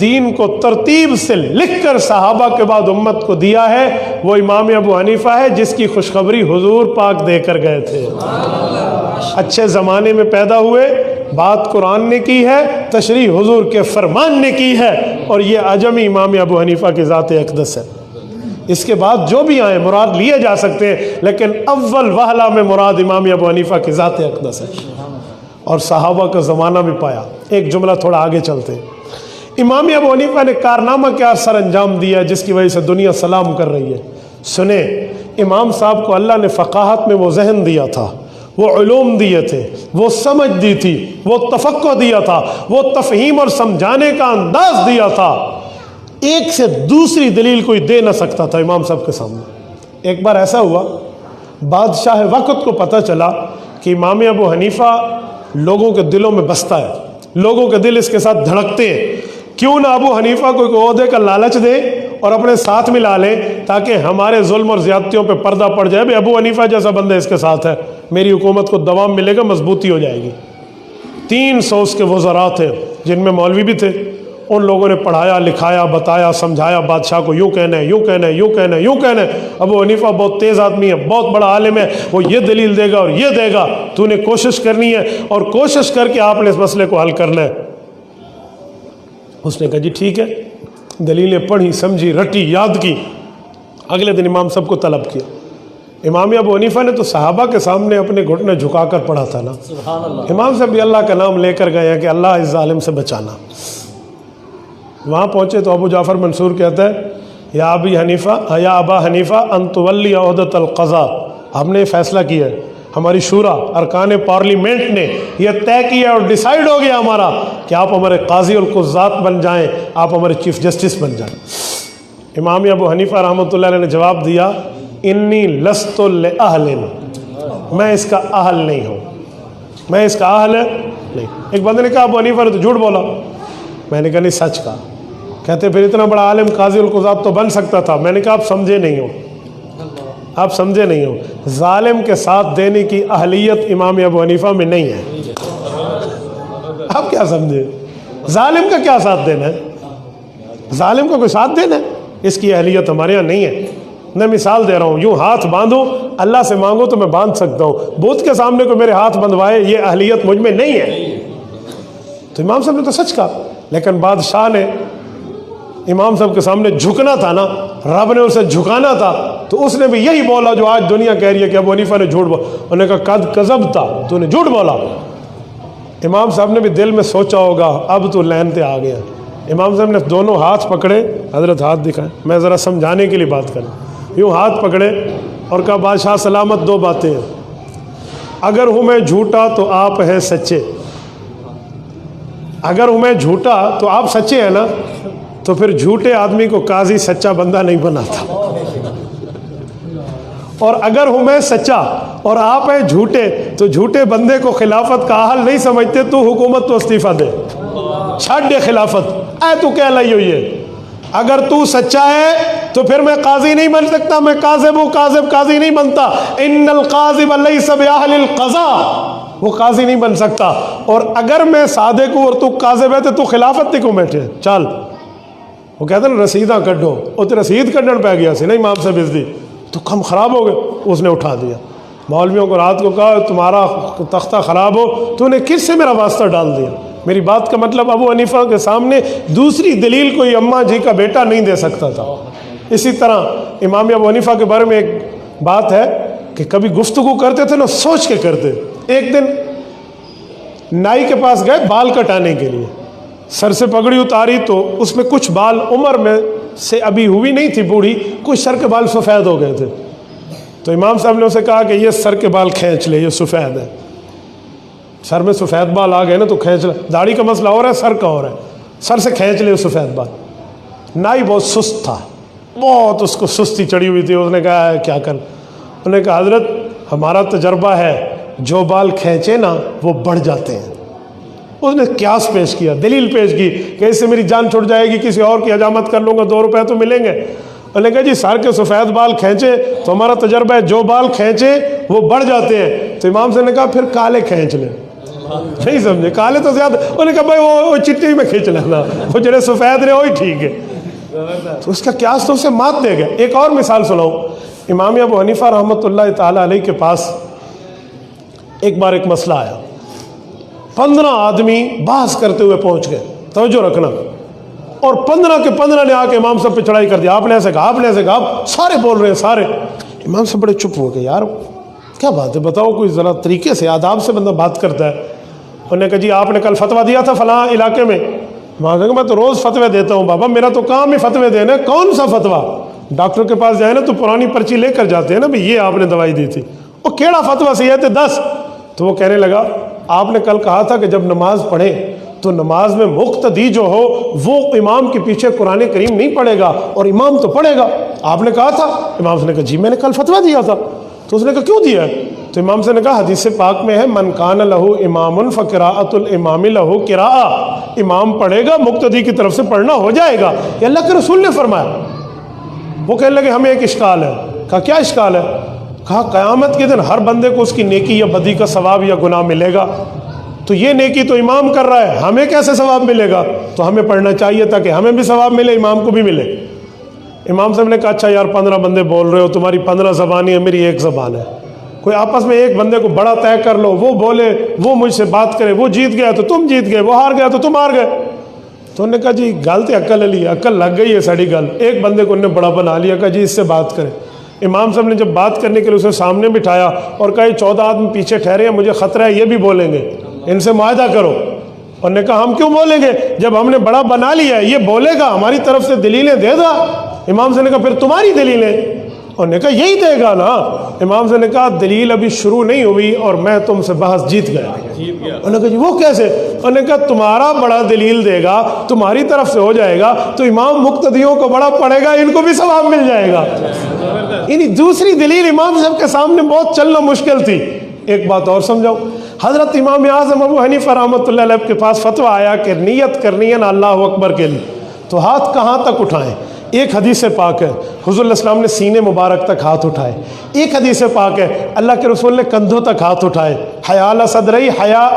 دین کو ترتیب سے لکھ کر صحابہ کے بعد امت کو دیا ہے وہ امام ابو حنیفہ ہے، جس کی خوشخبری حضور پاک دے کر گئے تھے۔ اچھے زمانے میں پیدا ہوئے، بات قرآن نے کی ہے، تشریح حضور کے فرمان نے کی ہے، اور یہ عجمی امام ابو حنیفہ کی ذات اقدس ہے۔ اس کے بعد جو بھی آئیں مراد لیے جا سکتے ہیں، لیکن اول وہلہ میں مراد امام ابو حنیفہ کی ذات اقدس ہے، اور صحابہ کا زمانہ بھی پایا۔ ایک جملہ تھوڑا آگے چلتے ہیں، امام ابو حنیفہ نے کارنامہ کیا سر انجام دیا جس کی وجہ سے دنیا سلام کر رہی ہے؟ سنیں، امام صاحب کو اللہ نے فقاہت میں وہ ذہن دیا تھا، وہ علوم دیے تھے، وہ سمجھ دی تھی، وہ تفقہ دیا تھا، وہ تفہیم اور سمجھانے کا انداز دیا تھا، ایک سے دوسری دلیل کوئی دے نہ سکتا تھا امام صاحب کے سامنے۔ ایک بار ایسا ہوا، بادشاہ وقت کو پتہ چلا کہ امام ابو حنیفہ لوگوں کے دلوں میں بستا ہے، لوگوں کے دل اس کے ساتھ دھڑکتے ہیں، کیوں نہ ابو حنیفہ کو کوئی عہدے کا لالچ دے اور اپنے ساتھ ملا لیں تاکہ ہمارے ظلم اور زیادتیوں پہ پردہ پڑ جائے۔ بھئی ابو حنیفہ جیسا بندہ اس کے ساتھ ہے، میری حکومت کو دوام ملے گا، مضبوطی ہو جائے گی۔ 300 اس کے وزراء تھے جن میں مولوی بھی تھے، ان لوگوں نے پڑھایا، لکھایا، بتایا، سمجھایا بادشاہ کو یوں کہنا ہے، یوں کہنا ہے، یوں کہنا ہے، یوں کہنا ہے۔ ابو حنیفہ بہت تیز آدمی ہے، بہت بڑا عالم ہے، وہ یہ دلیل دے گا اور یہ دے گا، تو نے کوشش کرنی ہے اور کوشش کر کے آپ نے اس مسئلے کو حل کرنا ہے۔ اس نے کہا جی ٹھیک ہے، دلیلیں پڑھی، سمجھی، رٹی، یاد کی۔ اگلے دن امام صاحب کو طلب کیا۔ امام ابو حنیفہ نے تو صحابہ کے سامنے اپنے گھٹنے جھکا کر پڑھا تھا نا، امام صاحب بھی اللہ کا نام لے کر گئے ہیں کہ اللہ اس ظالم سے بچانا۔ وہاں پہنچے تو ابو جعفر منصور کہتا ہے یا ابا حنیفہ ان تولی عہدۃ القضاء، ہم نے فیصلہ کیا ہے، ہماری شورا ارکان پارلیمنٹ نے یہ طے کیا اور ڈیسائیڈ ہو گیا ہمارا کہ آپ ہمارے قاضی القضات بن جائیں، آپ ہمارے چیف جسٹس بن جائیں۔ امام ابو حنیفہ رحمۃ اللہ علیہ نے جواب دیا انی لست لأہل، میں اس کا اہل نہیں ہوں، میں اس کا اہل نہیں۔ ایک بندے نے کہا ابو حنیفہ نے تو جھوٹ بولا، میں نے کہا نہیں سچ کہا۔ کہتے پھر اتنا بڑا عالم قاضی القضات تو بن سکتا تھا۔ میں نے کہا آپ سمجھے نہیں ہو، آپ سمجھے نہیں ہو، ظالم کے ساتھ دینے کی اہلیت امام ابو حنیفہ میں نہیں ہے۔ آپ کیا سمجھے؟ ظالم کا کیا ساتھ دینا ہے؟ ظالم کا کوئی ساتھ دینا ہے؟ اس کی اہلیت ہمارے یہاں نہیں ہے۔ میں مثال دے رہا ہوں، یوں ہاتھ باندھو، اللہ سے مانگو تو میں باندھ سکتا ہوں، بت کے سامنے کو میرے ہاتھ بندھوائے یہ اہلیت مجھ میں نہیں ہے۔ تو امام صاحب نے تو سچ کہا، لیکن بادشاہ نے امام صاحب کے سامنے جھکنا تھا نا، رب نے اسے جھکانا تھا، تو اس نے بھی یہی بولا جو آج دنیا کہہ رہی ہے کہ ابو حنیفہ نے جھوٹ بولا۔ انہوں نے کہا قد کذبتا، تو نے جھوٹ بولا۔ امام صاحب نے بھی دل میں سوچا ہوگا اب تو لین پہ آ گیا۔ امام صاحب نے دونوں ہاتھ پکڑے، حضرت ہاتھ دکھائیں، میں ذرا سمجھانے کے لیے بات کروں، یوں ہاتھ پکڑے اور کہا بادشاہ سلامت، دو باتیں ہیں، اگر ہوں میں جھوٹا تو آپ ہیں سچے، اگر ہوں میں جھوٹا تو آپ سچے ہیں نا، تو پھر جھوٹے آدمی کو قاضی سچا بندہ نہیں بناتا، اور اگر ہوں میں سچا اور آپ ہیں جھوٹے تو جھوٹے بندے کو خلافت کا اہل نہیں سمجھتے، تو حکومت تو استعفیٰ دے، چھاڑ دے خلافت، اے تو کہہ لائی ہوئی ہے، اگر تو سچا ہے تو پھر میں قاضی نہیں بن سکتا، میں کاذب ہوں، کاذب قاضی نہیں بنتا، ان القاذب لیس باہل القضاء، وہ قاضی نہیں بن سکتا، اور اگر میں صادق ہوں اور تو کاذب ہے تو خلافت تے کیوں بیٹھے، چل۔ وہ کہتے ہیں رسیداں کڈو، وہ تو رسید کڈن پہ گیا سی نا امام صاحب اس دی، تو کم خراب ہو گئے، اس نے اٹھا دیا۔ مولویوں کو رات کو کہا تمہارا تختہ خراب ہو، تو نے کس سے میرا واسطہ ڈال دیا؟ میری بات کا مطلب ابو حنیفہ کے سامنے دوسری دلیل کوئی اماں جی کا بیٹا نہیں دے سکتا تھا۔ اسی طرح امام ابو حنیفہ کے بارے میں ایک بات ہے کہ کبھی گفتگو کرتے تھے نا سوچ کے کرتے۔ ایک دن نائی کے پاس گئے بال کٹانے کے لیے، سر سے پگڑی اتاری تو اس میں کچھ بال عمر میں سے ابھی ہوئی نہیں تھی بوڑھی، کچھ سر کے بال سفید ہو گئے تھے، تو امام صاحب نے اسے کہا کہ یہ سر کے بال کھینچ لے، یہ سفید ہے، سر میں سفید بال آ گئے نا تو کھینچ لے، داڑھی کا مسئلہ اور ہے، سر کا اور ہے، سر سے کھینچ لے سفید بال۔ نائی بہت سست تھا، بہت اس کو سستی چڑھی ہوئی تھی، اس نے کہا کیا کر، انہوں نے کہا حضرت ہمارا تجربہ ہے جو بال کھینچے نا وہ بڑھ جاتے ہیں۔ اس نے قیاس پیش کیا، دلیل پیش کی کہ اس سے میری جان چھوٹ جائے گی، کسی اور کی حجامت کر لوں گا 2 روپے تو ملیں گے۔ انہوں نے کہا جی سر کے سفید بال کھینچے تو ہمارا تجربہ ہے جو بال کھینچے وہ بڑھ جاتے ہیں، تو امام سے نے کہا پھر کالے کھینچ لیں، نہیں سمجھے، کالے تو زیادہ، انہوں نے کہا بھائی وہ چٹی میں کھینچ لینا، وہ جڑے سفید رہے وہی ٹھیک ہے، تو اس کا قیاس تو اسے مات دے گا۔ ایک اور مثال سناؤں، امام ابو حنیفہ رحمۃ اللہ تعالیٰ علیہ کے پاس ایک بار ایک مسئلہ آیا، 15 آدمی بحث کرتے ہوئے پہنچ گئے، توجہ رکھنا، اور 15 کے 15 نے آ کے امام صاحب پہ چڑھائی کر دیا، آپ نے ایسے کہا، آپ نے ایسے کہا، سارے بول رہے ہیں سارے۔ امام صاحب بڑے چپ ہو گئے، یار کیا بات ہے، بتاؤ کوئی ذرا طریقے سے آداب سے بندہ بات کرتا ہے۔ انہوں نے کہا جی آپ نے کل فتویٰ دیا تھا فلاں علاقے میں، میں تو روز فتوے دیتا ہوں بابا، میرا تو کام ہی فتوے دینا ہے، کون سا فتویٰ؟ ڈاکٹر کے پاس جائے نا تو پرانی پرچی لے کر جاتے ہیں نا، بھئی یہ آپ نے دوائی دی تھی، وہ کیڑا فتویٰ صحیح ہے 10، تو وہ کہنے لگا آپ نے کل کہا تھا کہ جب نماز پڑھے تو نماز میں مقتدی جو ہو وہ امام کے پیچھے قرآن کریم نہیں پڑھے گا اور امام تو پڑھے گا، آپ نے کہا تھا۔ امام سے نے کہا جی میں نے کل فتویٰ دیا تھا، تو اس نے کہا کیوں دیا ہے؟ تو امام سے نے کہا حدیث پاک میں ہے من کان لہ امام فقراءۃ الامام لہ قراءۃ، امام پڑھے گا مقتدی کی طرف سے پڑھنا ہو جائے گا، یہ اللہ کے رسول نے فرمایا۔ وہ کہنے لگے ہمیں ایک اشکال ہے۔ کہا کیا اشکال ہے؟ کہا قیامت کے دن ہر بندے کو اس کی نیکی یا بدی کا ثواب یا گناہ ملے گا، تو یہ نیکی تو امام کر رہا ہے، ہمیں کیسے ثواب ملے گا؟ تو ہمیں پڑھنا چاہیے تاکہ ہمیں بھی ثواب ملے، امام کو بھی ملے۔ امام صاحب نے کہا اچھا یار 15 بندے بول رہے ہو، تمہاری 15 زبانیں ہیں، میری ایک زبان ہے، کوئی آپس میں ایک بندے کو بڑا طے کر لو، وہ بولے، وہ مجھ سے بات کرے، وہ جیت گیا تو تم جیت گئے، وہ ہار گیا تو تم ہار گئے۔ تو انہوں نے کہا جی گل تو عقل علی، عقل لگ گئی ہے ساڑی گل، ایک بندے کو انہوں نے بڑا بنا لیا، کہا جی اس سے بات کرے۔ امام صاحب نے جب بات کرنے کے لیے اسے سامنے بٹھایا اور کہا یہ 14 آدمی پیچھے ٹھہرے ہیں، مجھے خطرہ ہے یہ بھی بولیں گے، ان سے معاہدہ کرو۔ انہوں نے کہا ہم کیوں بولیں گے، جب ہم نے بڑا بنا لیا ہے، یہ بولے گا، ہماری طرف سے دلیلیں دے گا۔ امام سے نے کہا پھر تمہاری دلیلیں؟ انہوں نے کہا یہی دے گا نا۔ امام سے نے کہا دلیل ابھی شروع نہیں ہوئی اور میں تم سے بحث جیت گیا۔ انہوں نے کہا جی وہ کیسے؟ انہوں نے کہا تمہارا بڑا دلیل دے گا، تمہاری طرف سے ہو جائے گا تو امام مقتدیوں کو بڑا پڑے گا، ان کو بھی ثواب مل جائے گا۔ یعنی دوسری دلیل امام صاحب کے سامنے بہت چلنا مشکل تھی۔ ایک بات اور سمجھاؤ، حضرت امام اعظم ابو حنیفہ رحمۃ اللہ علیہ کے پاس فتویٰ آیا کہ نیت کرنی ہے نا اللہ اکبر کے لیے، تو ہاتھ کہاں تک اٹھائیں؟ ایک حدیث پاک ہے حضور علیہ السلام نے سینے مبارک تک ہاتھ اٹھائے، ایک حدیث پاک ہے اللہ کے رسول نے کندھوں تک ہاتھ اٹھائے، حیال صدرئی حیا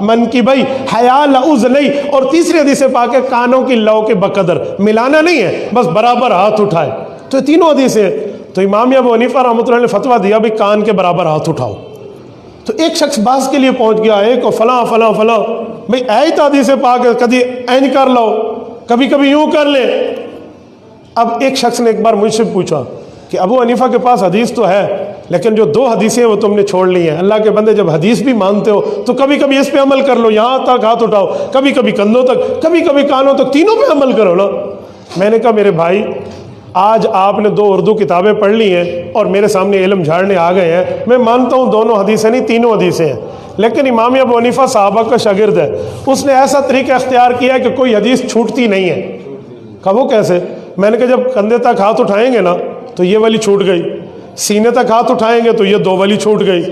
منکبئی حیال اذنئی، اور تیسری حدیث پاک ہے کانوں کی لو کے بقدر، ملانا نہیں ہے، بس برابر ہاتھ اٹھائے۔ تو تینوں حدیثیں تو امام ابو حنیفہ رحمۃ اللہ نے فتویٰ دیا بھی کان کے برابر ہاتھ اٹھاؤ. تو ایک شخص باز کے لیے پہنچ گیا، ایک اور فلاں فلاں فلاں، بھئی ایت حدیث پاک کبھی این کر لو، کبھی کبھی یوں کر لے. اب ایک شخص نے ایک بار مجھ سے پوچھا کہ ابو حنیفہ کے پاس حدیث تو ہے لیکن جو 2 حدیثیں وہ تم نے چھوڑ لی ہیں. اللہ کے بندے جب حدیث بھی مانتے ہو تو کبھی کبھی اس پہ عمل کر لو، یہاں تک ہاتھ اٹھاؤ، کبھی کبھی کندھوں تک، کبھی کبھی کانوں تک، تینوں پہ عمل کرو نا. میں نے کہا میرے بھائی آج آپ نے 2 اردو کتابیں پڑھ لی ہیں اور میرے سامنے علم جھاڑنے آ گئے ہیں. میں مانتا ہوں دونوں حدیثیں نہیں، تینوں حدیثیں ہیں، لیکن امام ابو حنیفہ صحابہ کا شاگرد ہے. اس نے ایسا طریقہ اختیار کیا ہے کہ کوئی حدیث چھوٹتی نہیں ہے. کہا وہ کیسے؟ میں نے کہا جب کندھے تک ہاتھ اٹھائیں گے نا تو یہ والی چھوٹ گئی، سینے تک ہاتھ اٹھائیں گے تو یہ 2 والی چھوٹ گئی.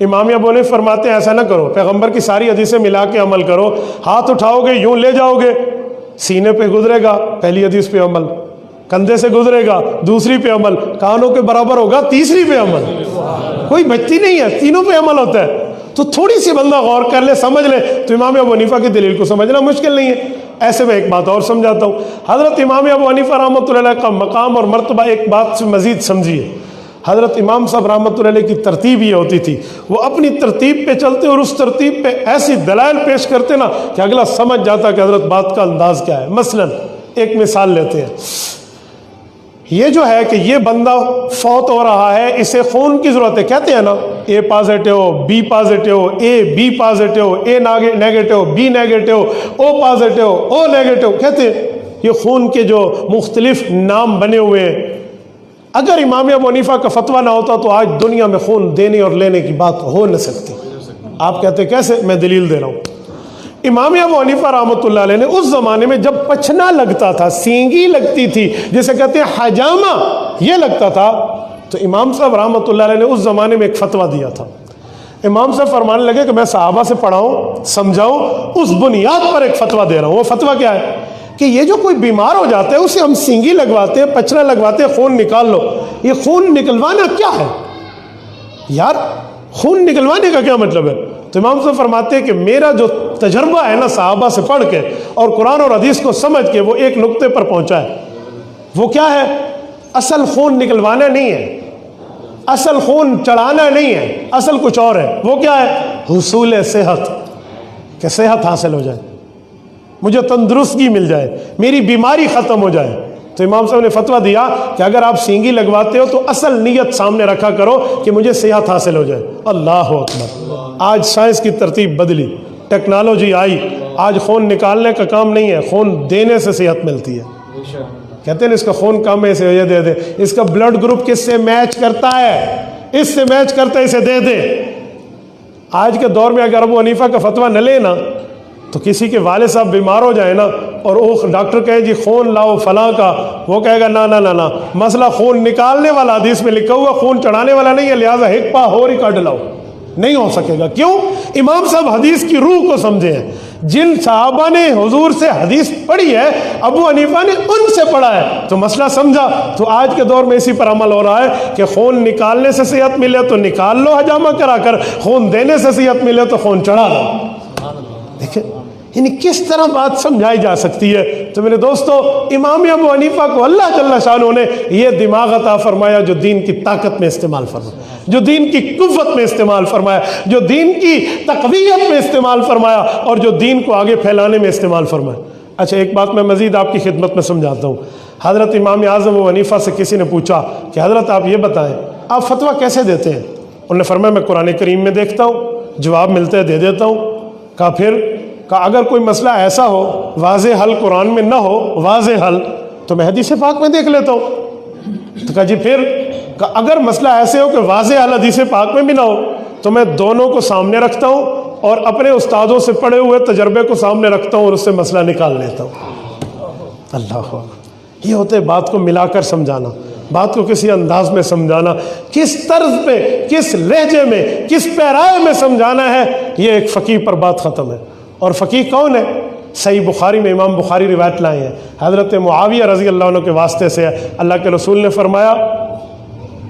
امام ابو حنیفہ فرماتے ہیں ایسا نہ کرو، پیغمبر کی ساری حدیثیں ملا کے عمل کرو. ہاتھ اٹھاؤ گے یوں لے جاؤ گے، سینے پہ گزرے گا پہلی حدیث پہ عمل، کندھے سے گزرے گا دوسری پہ عمل، کانوں کے برابر ہوگا تیسری پہ عمل. کوئی بچتی نہیں ہے، تینوں پہ عمل ہوتا ہے. تو تھوڑی سی بندہ غور کر لے، سمجھ لے تو امام ابو حنیفہ کی دلیل کو سمجھنا مشکل نہیں ہے. ایسے میں ایک بات اور سمجھاتا ہوں. حضرت امام ابو حنیفہ رحمۃ اللہ علیہ کا مقام اور مرتبہ ایک بات سے مزید سمجھیے. حضرت امام صاحب رحمۃ اللہ علیہ کی ترتیب یہ ہوتی تھی، وہ اپنی ترتیب پہ چلتے اور اس ترتیب پہ ایسی دلائل پیش کرتے نا کہ اگلا سمجھ جاتا کہ حضرت بات کا انداز کیا ہے. مثلا ایک مثال لیتے ہیں، یہ جو ہے کہ یہ بندہ فوت ہو رہا ہے، اسے خون کی ضرورت ہے. کہتے ہیں نا A positive, B positive, A B positive, A negative, B negative, O positive, O negative. کہتے ہیں یہ خون کے جو مختلف نام بنے ہوئے ہیں. اگر امام ابو حنیفہ کا فتویٰ نہ ہوتا تو آج دنیا میں خون دینے اور لینے کی بات ہو نہ سکتی. آپ کہتے کیسے؟ میں دلیل دے رہا ہوں. امام ابو حنیفہ رحمۃ اللہ علیہ نے اس زمانے میں جب پچھنا لگتا تھا، سینگی لگتی تھی، جسے کہتے ہیں حجامہ، یہ لگتا تھا، تو امام صاحب رحمۃ اللہ علیہ نے اس زمانے میں ایک فتویٰ دیا تھا. امام صاحب فرمانے لگے کہ میں صحابہ سے پڑھاؤں، سمجھاؤں، اس بنیاد پر ایک فتویٰ دے رہا ہوں. وہ فتویٰ کیا ہے کہ یہ جو کوئی بیمار ہو جاتا ہے اسے ہم سینگی لگواتے ہیں، پچھنا لگواتے ہیں، خون نکال لو. یہ خون نکلوانا کیا ہے یار؟ خون نکلوانے کا کیا مطلب ہے؟ تو امام صاحب فرماتے ہیں کہ میرا جو تجربہ ہے نا صحابہ سے پڑھ کے اور قرآن اور حدیث کو سمجھ کے، وہ ایک نقطے پر پہنچا ہے. وہ کیا ہے؟ اصل خون نکلوانا نہیں ہے، اصل خون چڑھانا نہیں ہے، اصل کچھ اور ہے. وہ کیا ہے؟ حصول صحت، کہ صحت حاصل ہو جائے، مجھے تندرستگی مل جائے، میری بیماری ختم ہو جائے. تو امام صاحب نے فتویٰ دیا کہ اگر آپ سینگی لگواتے ہو تو اصل نیت سامنے رکھا کرو کہ مجھے صحت حاصل ہو جائے. اللہ اکبر. آج سائنس کی ترتیب بدلی، ٹیکنالوجی آئی، آج خون نکالنے کا کام نہیں ہے، خون دینے سے صحت ملتی ہے. کہتے ہیں اس کا خون کم ہے، اسے یہ دے دے. اس کا بلڈ گروپ کس سے میچ کرتا ہے، اس سے میچ کرتا ہے، اسے دے دے. آج کے دور میں اگر ابو حنیفہ کا فتویٰ نہ لے نا تو کسی کے والد صاحب بیمار ہو جائے نا اور وہ ڈاکٹر کہے جی خون لاؤ فلاں کا، وہ کہے گا نا نا نا نا، مسئلہ خون نکالنے والا، حدیث میں لکھا ہوا خون چڑھانے والا نہیں ہے، لہٰذا ہک پا ہو ریکارڈ لاؤ. نہیں ہو سکے گا. کیوں؟ امام صاحب حدیث کی روح کو سمجھے ہیں. جن صحابہ نے حضور سے حدیث پڑھی ہے، ابو حنیفہ نے ان سے پڑھا ہے تو مسئلہ سمجھا. تو آج کے دور میں اسی پر عمل ہو رہا ہے کہ خون نکالنے سے صحت ملے تو نکال لو حجامہ کرا کر، خون دینے سے صحت ملے تو خون چڑھا لو. دیکھیں یعنی کس طرح بات سمجھائی جا سکتی ہے. تو میرے دوستو، امام ابو حنیفہ کو اللہ جل شانہ نے یہ دماغ عطا فرمایا جو دین کی طاقت میں استعمال فرمایا، جو دین کی قوت میں استعمال فرمایا، جو دین کی تقویت میں استعمال فرمایا اور جو دین کو آگے پھیلانے میں استعمال فرمایا. اچھا ایک بات میں مزید آپ کی خدمت میں سمجھاتا ہوں. حضرت امام اعظم ابو حنیفہ سے کسی نے پوچھا کہ حضرت آپ یہ بتائیں آپ فتویٰ کیسے دیتے ہیں؟ انہوں نے فرمایا میں قرآن کریم میں دیکھتا ہوں، جواب ملتا ہے دے دیتا ہوں. کہا پھر؟ کہ اگر کوئی مسئلہ ایسا ہو واضح حل قرآن میں نہ ہو، واضح حل، تو میں حدیث پاک میں دیکھ لیتا ہوں. تو کہا جی پھر؟ کہ اگر مسئلہ ایسے ہو کہ واضح حل حدیث پاک میں بھی نہ ہو تو میں دونوں کو سامنے رکھتا ہوں اور اپنے استادوں سے پڑھے ہوئے تجربے کو سامنے رکھتا ہوں اور اس سے مسئلہ نکال لیتا ہوں. اللہ، یہ ہوتے بات کو ملا کر سمجھانا، بات کو کسی انداز میں سمجھانا، کس طرز پہ، کس لہجے میں، کس پیرائے میں سمجھانا ہے. یہ ایک فقیہ پر بات ختم ہے. اور فقیہ کون ہے؟ صحیح بخاری میں امام بخاری روایت لائے ہیں، حضرت معاویہ رضی اللہ عنہ کے واسطے سے اللہ کے رسول نے فرمایا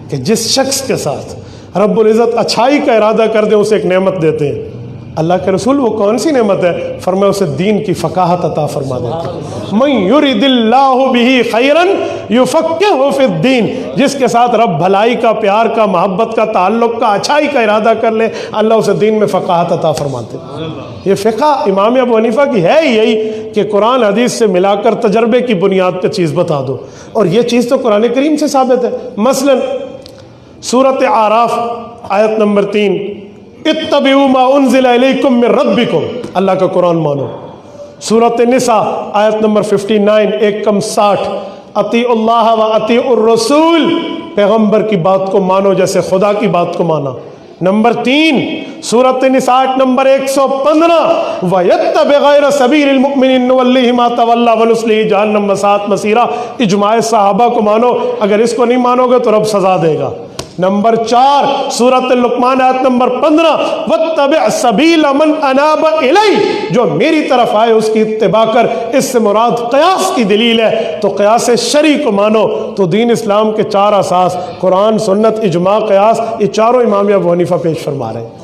کہ جس شخص کے ساتھ رب العزت اچھائی کا ارادہ کر دے اسے ایک نعمت دیتے ہیں، اللہ کے رسول وہ کون سی نعمت ہے؟ فرمایا اسے دین کی فقاہت عطا فرما دیتے. من یرد اللہ بہ خیرا یفقہہ فی الدین، جس کے ساتھ رب بھلائی کا، پیار کا، محبت کا، تعلق کا، اچھائی کا ارادہ کر لے، اللہ اسے دین میں فقاہت عطا فرماتے. یہ فقہ امام ابو حنیفہ کی ہے یہی کہ قرآن حدیث سے ملا کر تجربے کی بنیاد پہ چیز بتا دو، اور یہ چیز تو قرآن کریم سے ثابت ہے. مثلا سورۃ اعراف آیت نمبر 3، اتبعوا ما انزل الیکم من ربکم، اللہ کا قرآن مانو. سورۃ النساء آیت نمبر 59 ایک کم 60، اطیعوا اللہ و اطیعوا الرسول، پیغمبر کی بات کو مانو جیسے خدا کی بات کو مانا. نمبر 3 سورۃ النساء آیت نمبر 115، وَيَتَّبِعْ غَيْرَ سَبِيلِ الْمُؤْمِنِينَ نُوَلِّهِ مَا تَوَلَّىٰ وَنُصْلِهِ جَهَنَّمَ وَسَاءَتْ مَصِيرًا، اجماع صحابہ کو مانو، اگر اس کو نہیں مانو گے تو رب سزا دے گا. نمبر 4 سورۃ لقمان آیت نمبر 15، وَاتَّبِعْ سَبِيلَ مَنْ أَنَابَ إِلَيَّ، جو میری طرف آئے اس کی اتباع کر. اس سے مراد قیاس کی دلیل ہے، تو قیاس شرعی کو مانو. تو دین اسلام کے 4 اساس قرآن، سنت، اجماع، قیاس، یہ چاروں امام ابو حنیفہ پیش فرما رہے ہیں.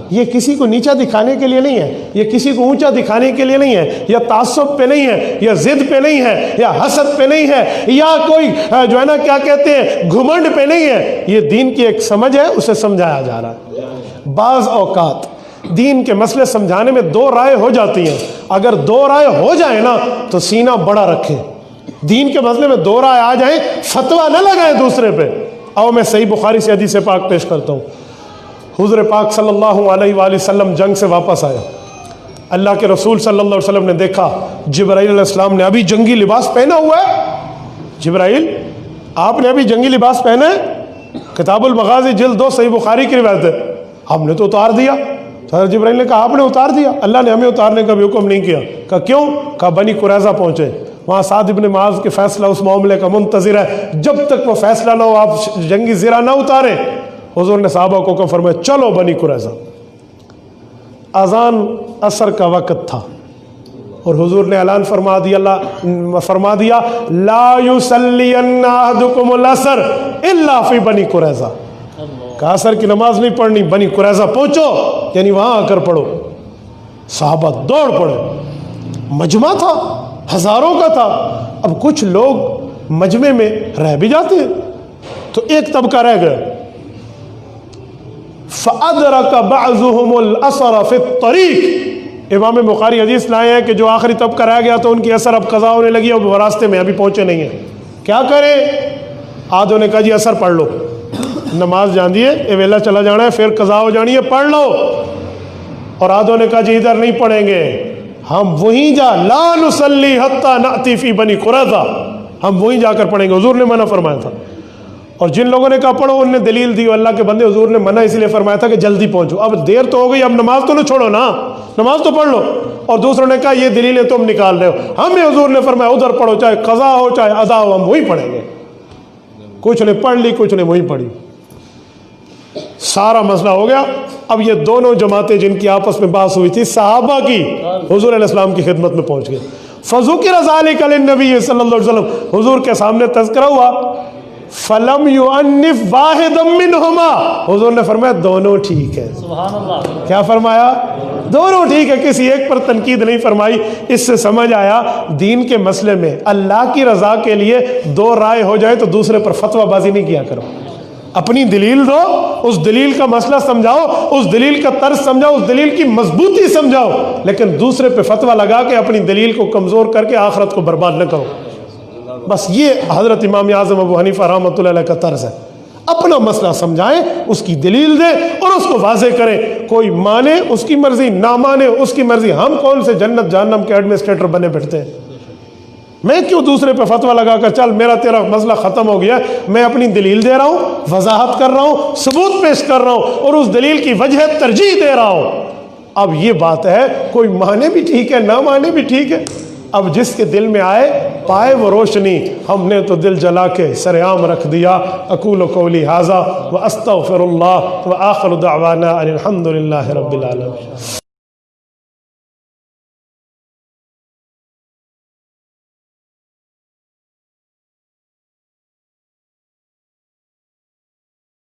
یہ کسی کو نیچا دکھانے کے لیے نہیں ہے، یہ کسی کو اونچا دکھانے کے لیے نہیں ہے، یا تعصب پہ نہیں ہے، یا ضد پہ نہیں ہے، یا حسد پہ نہیں ہے، یا کوئی جو ہے نا کیا کہتے ہیں گھمنڈ پہ نہیں ہے. یہ دین کی ایک سمجھ ہے، اسے سمجھایا جا رہا ہے. بعض اوقات دین کے مسئلے سمجھانے میں 2 رائے ہو جاتی ہیں. اگر 2 رائے ہو جائیں نا تو سینہ بڑا رکھیں. دین کے مسئلے میں 2 رائے آ جائیں، فتویٰ نہ لگائیں دوسرے پہ. آؤ میں صحیح بخاری سے حدیث پاک پیش کرتا ہوں. حضور پاک صلی اللہ علیہ وآلہ وسلم جنگ سے واپس آیا. اللہ کے رسول صلی اللہ علیہ وسلم نے دیکھا جبرائیل علیہ السلام نے ابھی جنگی لباس پہنا ہوا ہے. جبرائیل آپ نے ابھی جنگی لباس پہنا ہے؟ کتاب المغازی جلد 2 صحیح بخاری کی روایت ہے. ہم نے تو اتار دیا. حضرت جبرائیل نے کہا آپ نے اتار دیا؟ اللہ نے ہمیں اتارنے کا بھی حکم نہیں کیا. کہا کیوں؟ کہا بنی قریظہ پہنچے، وہاں سعد بن معاذ کے فیصلہ اس معاملے کا منتظر ہے، جب تک وہ فیصلہ نہ ہو آپ جنگی زرہ نہ اتاریں. حضور نے صحابہ کو فرمایا چلو بنی قریظہ. اذان عصر کا وقت تھا اور حضور نے اعلان فرما دیا لا یصلین احدکم العصر الا فی بنی قریظہ. کہا عصر کی نماز نہیں پڑھنی، بنی قریظہ پہنچو، یعنی وہاں آ کر پڑھو. صحابہ دوڑ پڑے. مجمع تھا، ہزاروں کا تھا. اب کچھ لوگ مجمع میں رہ بھی جاتے ہیں، تو ایک طبقہ رہ گیا. فَأَدْرَكَ بَعْضُهُمُ الْأَثَرَ فِي الطَّرِيقِ، امام بخاری حدیث لائے ہیں کہ جو آخری طبقہ رہ گیا تو ان کی اثر اب قضا ہونے لگی، اب وہ راستے میں ابھی پہنچے نہیں ہیں. کیا کریں؟ آدھوں نے کہا جی اثر پڑھ لو، نماز جان دیے، اے ویلا چلا جانا ہے، پھر قضا ہو جانی ہے، پڑھ لو. اور آدھوں نے کہا جی ادھر نہیں پڑھیں گے، ہم وہیں جا لا نصلی حتی نأتی فی بنی قریظہ، ہم وہیں جا کر پڑھیں گے. حضور نے منع فرمایا تھا. اور جن لوگوں نے کہا پڑھو ان نے دلیل دی، اللہ کے بندے حضور نے منع اس لیے فرمایا تھا کہ جلدی پہنچو، اب دیر تو ہو گئی، اب نماز تو نہ چھوڑو نا، نماز تو پڑھ لو. اور دوسروں نے کہا یہ دلیلیں تم نکال رہے ہو، ہمیں حضور نے فرمایا ادھر پڑھو، چاہے قضا ہو چاہے ادا ہو، ہم وہی پڑھیں گے. کچھ نے پڑھ لی، کچھ نے وہی پڑھی. سارا مسئلہ ہو گیا. اب یہ دونوں جماعتیں جن کی آپس میں بحث ہوئی تھی صحابہ کی، حضور علیہ السلام کی خدمت میں پہنچ گئے. فذکر ذلک للنبی صلی اللہ علیہ وسلم، حضور کے سامنے تذکرہ ہوا. فلم یعنف واحدا منہما، حضور نے فرمایا دونوں ٹھیک ہے. سبحان اللہ. کیا فرمایا؟ دونوں ٹھیک ہے، کسی ایک پر تنقید نہیں فرمائی. اس سے سمجھ آیا دین کے مسئلے میں اللہ کی رضا کے لیے 2 رائے ہو جائے تو دوسرے پر فتویٰ بازی نہیں کیا کرو. اپنی دلیل دو، اس دلیل کا مسئلہ سمجھاؤ، اس دلیل کا طرز سمجھاؤ، اس دلیل کی مضبوطی سمجھاؤ، لیکن دوسرے پہ فتویٰ لگا کے اپنی دلیل کو کمزور کر کے آخرت کو برباد نہ کرو. بس یہ حضرت امام اعظم ابو حنیفہ رحمۃ اللہ علیہ کا طرز ہے. اپنا مسئلہ سمجھائیں، اس کی دلیل دیں اور اس کو واضح کریں. کوئی مانے اس کی مرضی، نہ مانے اس کی مرضی. ہم کون سے جنت جہنم کے ایڈمنسٹریٹر بنے بیٹھتے ہیں؟ میں کیوں دوسرے پہ فتویٰ لگا کر چل میرا تیرا مسئلہ ختم ہو گیا؟ میں اپنی دلیل دے رہا ہوں، وضاحت کر رہا ہوں، ثبوت پیش کر رہا ہوں اور اس دلیل کی وجہ ترجیح دے رہا ہوں. اب یہ بات ہے، کوئی مانے بھی ٹھیک ہے، نہ مانے بھی ٹھیک ہے. اب جس کے دل میں آئے پائے وہ روشنی. ہم نے تو دل جلا کے سرعام رکھ دیا. اقول قولی ھذا واستغفر اللہ وآخر دعوانا ان الحمد للہ رب العالمین.